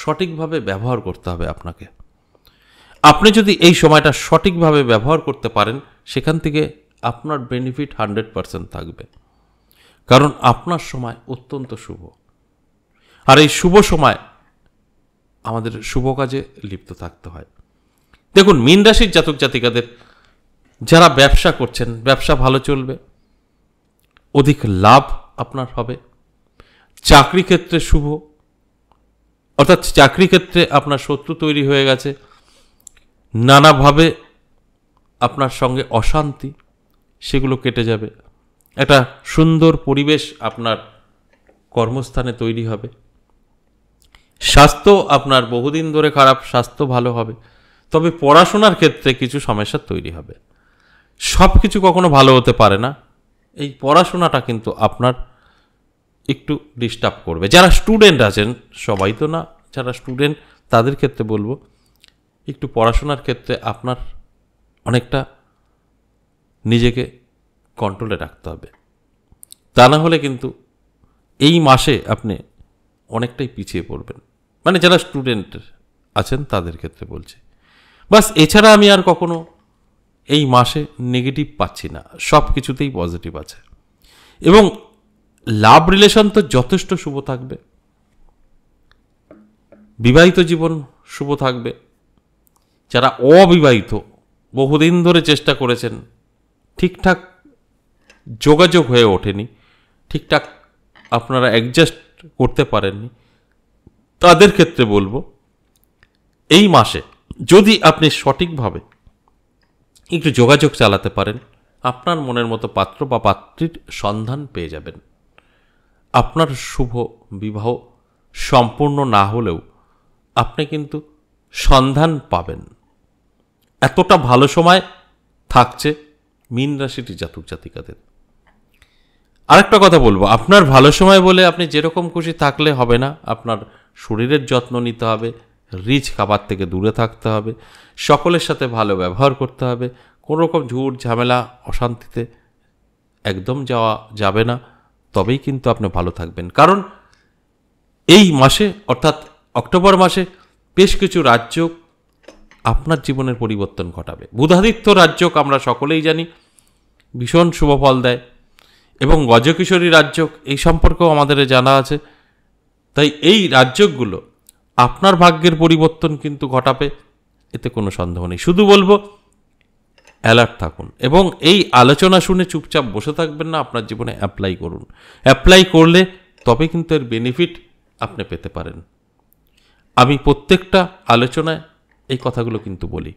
সঠিকভাবে ব্যবহার করতে হবে আপনাকে। আপনি যদি এই সময়টা সঠিকভাবে ব্যবহার করতে পারেন, সেখান থেকে আপনার বেনিফিট 100% থাকবে, কারণ আপনার সময় অত্যন্ত শুভ। আর এই শুভ সময় আমাদের শুভ কাজে লিপ্ত থাকতে হয়। দেখুন, মীন রাশির জাতক জাতিকাদের যারা ব্যবসা করছেন, ব্যবসা ভালো চলবে, অধিক লাভ আপনার হবে। চাকরি ক্ষেত্রে শুভ, অর্থাৎ চাকরি ক্ষেত্রে আপনার শত্রু তৈরি হয়ে গেছে, নানাভাবে আপনার সঙ্গে অশান্তি, সেগুলো কেটে যাবে। একটা সুন্দর পরিবেশ আপনার কর্মস্থানে তৈরি হবে। স্বাস্থ্য আপনার বহুদিন ধরে খারাপ, স্বাস্থ্য ভালো হবে, তবে পড়াশোনার ক্ষেত্রে কিছু সমস্যা তৈরি হবে। সব কিছু কখনো ভালো হতে পারে না, এই পড়াশোনাটা কিন্তু আপনার একটু ডিস্টার্ব করবে। যারা স্টুডেন্ট আছেন, সবাই তো না, যারা স্টুডেন্ট তাদের ক্ষেত্রে বলবো একটু পড়াশোনার ক্ষেত্রে আপনার অনেকটা নিজেকে কন্ট্রোলে রাখতে হবে। তা না হলে কিন্তু এই মাসে আপনি অনেকটাই পিছিয়ে পড়বেন। মানে যারা স্টুডেন্ট আছেন তাদের ক্ষেত্রে বলছি। বাস, এছাড়া আমি আর কখনো এই মাসে নেগেটিভ পাচ্ছি না, সব কিছুতেই পজিটিভ আছে। এবং লাভ রিলেশন তো যথেষ্ট শুভ থাকবে, বিবাহিত জীবন শুভ থাকবে। যারা অবিবাহিত, বহুদিন ধরে চেষ্টা করেছেন, ঠিকঠাক যোগাযোগ হয়ে ওঠেনি, ঠিকঠাক আপনারা অ্যাডজাস্ট করতে পারেননি, তাদের ক্ষেত্রে বলবো এই মাসে যদি আপনি সঠিকভাবে একটু যোগাযোগ চালাতে পারেন, আপনার মনের মতো পাত্র বা পাত্রীর সন্ধান পেয়ে যাবেন। আপনার শুভ বিবাহ সম্পূর্ণ না হলেও আপনি কিন্তু সন্ধান পাবেন। এতটা ভালো সময় থাকছে মীন রাশির জাতক জাতিকাদের। আরেকটা কথা বলবো, আপনার ভালো সময় বলে আপনি যেরকম খুশি থাকলে হবে না। আপনার শরীরের যত্ন নিতে হবে, রিচ খাবার থেকে দূরে থাকতে হবে, সকলের সাথে ভালো ব্যবহার করতে হবে, কোনো রকম ঝুট ঝামেলা অশান্তিতে একদম যাওয়া যাবে না, তবেই কিন্তু আপনি ভালো থাকবেন। কারণ এই মাসে অর্থাৎ অক্টোবর মাসে বেশ কিছু রাজ্য আপনার জীবনের পরিবর্তন ঘটাবে। বুধাদিত্য রাজ্যক আমরা সকলেই জানি ভীষণ শুভ ফল দেয়, এবং গজকিশোরী রাজ্যক এই সম্পর্কেও আমাদের জানা আছে। তাই এই রাজ্যকগুলো আপনার ভাগ্যের পরিবর্তন কিন্তু ঘটাবে, এতে কোনো সন্দেহ নেই। শুধু বলবো অ্যালার্ট থাকুন এবং এই আলোচনা শুনে চুপচাপ বসে থাকবেন না, আপনার জীবনে অ্যাপ্লাই করুন। অ্যাপ্লাই করলে তবে কিন্তু এর বেনিফিট আপনি পেতে পারেন। আমি প্রত্যেকটা আলোচনায় এই কথাগুলো কিন্তু বলি।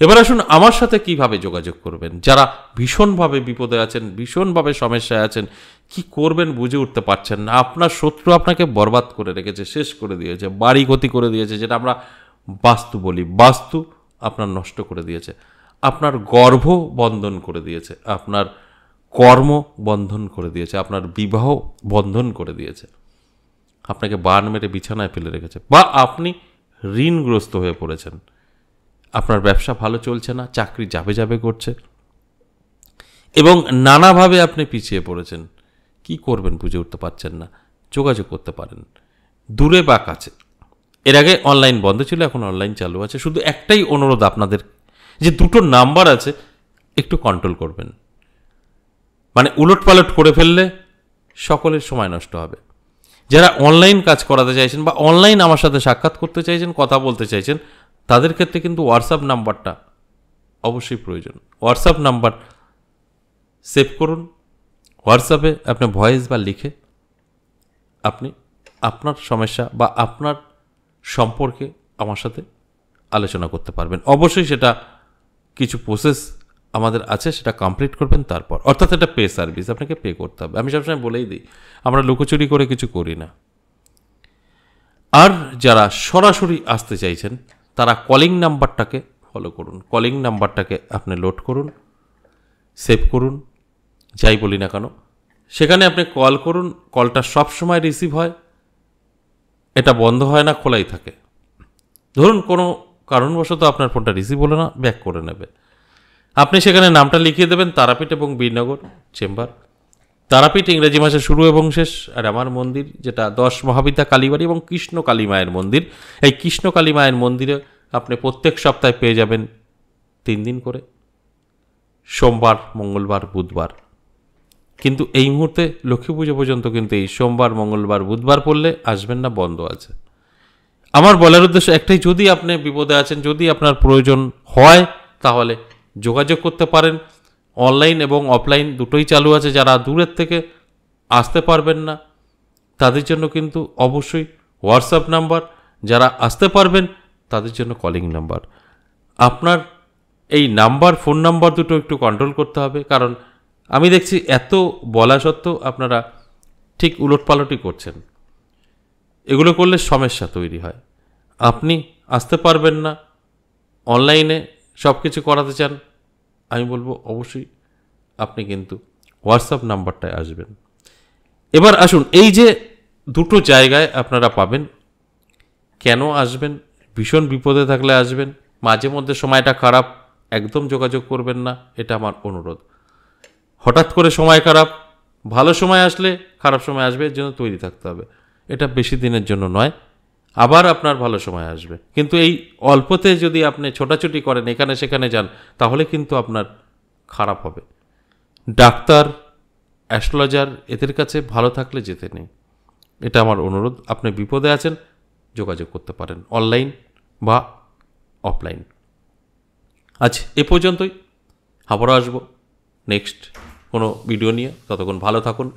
এবার আসুন আমার সাথে কিভাবে যোগাযোগ করবেন। যারা ভীষণভাবে বিপদে আছেন, ভীষণভাবে সমস্যায় আছেন, কি করবেন বুঝে উঠতে পারছেন না, আপনার শত্রু আপনাকে বরবাদ করে রেখেছে, শেষ করে দিয়েছে, বাড়ি ক্ষতি করে দিয়েছে, যেটা আমরা বাস্তু বলি, বাস্তু আপনার নষ্ট করে দিয়েছে, আপনার গর্ভ বন্ধন করে দিয়েছে, আপনার কর্ম বন্ধন করে দিয়েছে, আপনার বিবাহ বন্ধন করে দিয়েছে, আপনাকে বান মেরে বিছানায় ফেলে রেখেছে, বা আপনি ঋণগ্রস্ত হয়ে পড়েছেন, আপনার ব্যবসা ভালো চলছে না, চাকরি যাবে যাবে করছে, এবং নানাভাবে আপনি পিছিয়ে পড়েছেন, কি করবেন বুঝে উঠতে পারছেন না, যোগাযোগ করতে পারেন দূরে বা কাছে। এর আগে অনলাইন বন্ধ ছিল, এখন অনলাইন চালু আছে। শুধু একটাই অনুরোধ আপনাদের, যে দুটো নাম্বার আছে একটু কন্ট্রোল করবেন। মানে উলটপালট করে ফেললে সকলের সময় নষ্ট হবে। যারা অনলাইন কাজ করাতে চাইছেন বা অনলাইন আমার সাথে সাক্ষাৎ করতে চাইছেন, কথা বলতে চাইছেন, তাদের ক্ষেত্রে কিন্তু হোয়াটসঅ্যাপ নাম্বারটা অবশ্যই প্রয়োজন। হোয়াটসঅ্যাপ নাম্বার সেভ করুন। হোয়াটসঅ্যাপে আপনি ভয়েস বা লিখে আপনি আপনার সমস্যা বা আপনার সম্পর্কে আমার সাথে আলোচনা করতে পারবেন। অবশ্যই সেটা কিছু প্রসেস আমাদের আছে, সেটা কমপ্লিট করবেন তারপর, অর্থাৎ এটা পে সার্ভিস, আপনাকে পে করতে হবে। আমি সবসময় বলেই দিই, আমরা লুকোচুরি করে কিছু করি না। আর যারা সরাসরি আসতে চাইছেন, তারা কলিং নাম্বারটাকে ফলো করুন। কলিং নাম্বারটাকে আপনি লোড করুন, সেভ করুন, যাই বলি না কেন, সেখানে আপনি কল করুন। কলটা সব সময় রিসিভ হয়, এটা বন্ধ হয় না, খোলাই থাকে। ধরুন কোনো কারণবশত আপনার ফোনটা রিসিভ হলো না, ব্যাক করে নেবে। আপনি সেখানে নামটা লিখিয়ে দেবেন তারাপীঠ এবং বীরনগর চেম্বার। তারাপীঠ ইংরেজি মাসে শুরু এবং শেষ, আর আমার মন্দির যেটা 10 মহাবিদ্যা কালীবাড়ি এবং কৃষ্ণ কালী মায়ের মন্দির। এই কৃষ্ণ কালী মায়ের মন্দিরে আপনি প্রত্যেক সপ্তাহে পেয়ে যাবেন 3 দিন করে, সোমবার, মঙ্গলবার, বুধবার। কিন্তু এই মুহূর্তে লক্ষ্মী পুজো পর্যন্ত কিন্তু এই সোমবার, মঙ্গলবার, বুধবার পড়লে আসবেন না, বন্ধ আছে। আমার বলার উদ্দেশ্য একটাই, যদি আপনি বিপদে আছেন, যদি আপনার প্রয়োজন হয়, তাহলে যোগাযোগ করতে পারেন। অনলাইন এবং অফলাইন দুটোই চালু আছে। যারা দূরের থেকে আসতে পারবেন না তাদের জন্য কিন্তু অবশ্যই হোয়াটসঅ্যাপ নাম্বার, যারা আসতে পারবেন তাদের জন্য কলিং নাম্বার। আপনার এই নাম্বার, ফোন নাম্বার দুটো একটু কন্ট্রোল করতে হবে, কারণ আমি দেখছি এত বলা সত্ত্বেও আপনারা ঠিক উলটপালটই করছেন। এগুলো করলে সমস্যা তৈরি হয়। আপনি আসতে পারবেন না, অনলাইনে সব কিছু করাতে চান, আমি বলবো অবশ্যই আপনি কিন্তু হোয়াটসঅ্যাপ নাম্বারটায় আসবেন। এবার আসুন, এই যে দুটো জায়গায় আপনারা পাবেন, কেন আসবেন? ভীষণ বিপদে থাকলে আসবেন। মাঝে মধ্যে সময়টা খারাপ, একদম যোগাযোগ করবেন না, এটা আমার অনুরোধ। হঠাৎ করে সময় খারাপ, ভালো সময় আসলে খারাপ সময় আসবে, এর জন্য তৈরি থাকতে হবে। এটা বেশি দিনের জন্য নয়, আবার আপনার ভালো সময় আসবে। কিন্তু এই অল্পতে যদি আপনি ছোটাছুটি করেন, এখানে সেখানে যান, তাহলে কিন্তু আপনার খারাপ হবে। ডাক্তার, অ্যাস্ট্রোলজার, এদের কাছে ভালো থাকলে যেতে নেই, এটা আমার অনুরোধ। আপনি বিপদে আছেন, যোগাযোগ করতে পারেন অনলাইন বা অফলাইন। আজ এ পর্যন্তই, আবারও আসবো নেক্সট কোনো ভিডিও নিয়ে। ততক্ষণ ভালো থাকুন।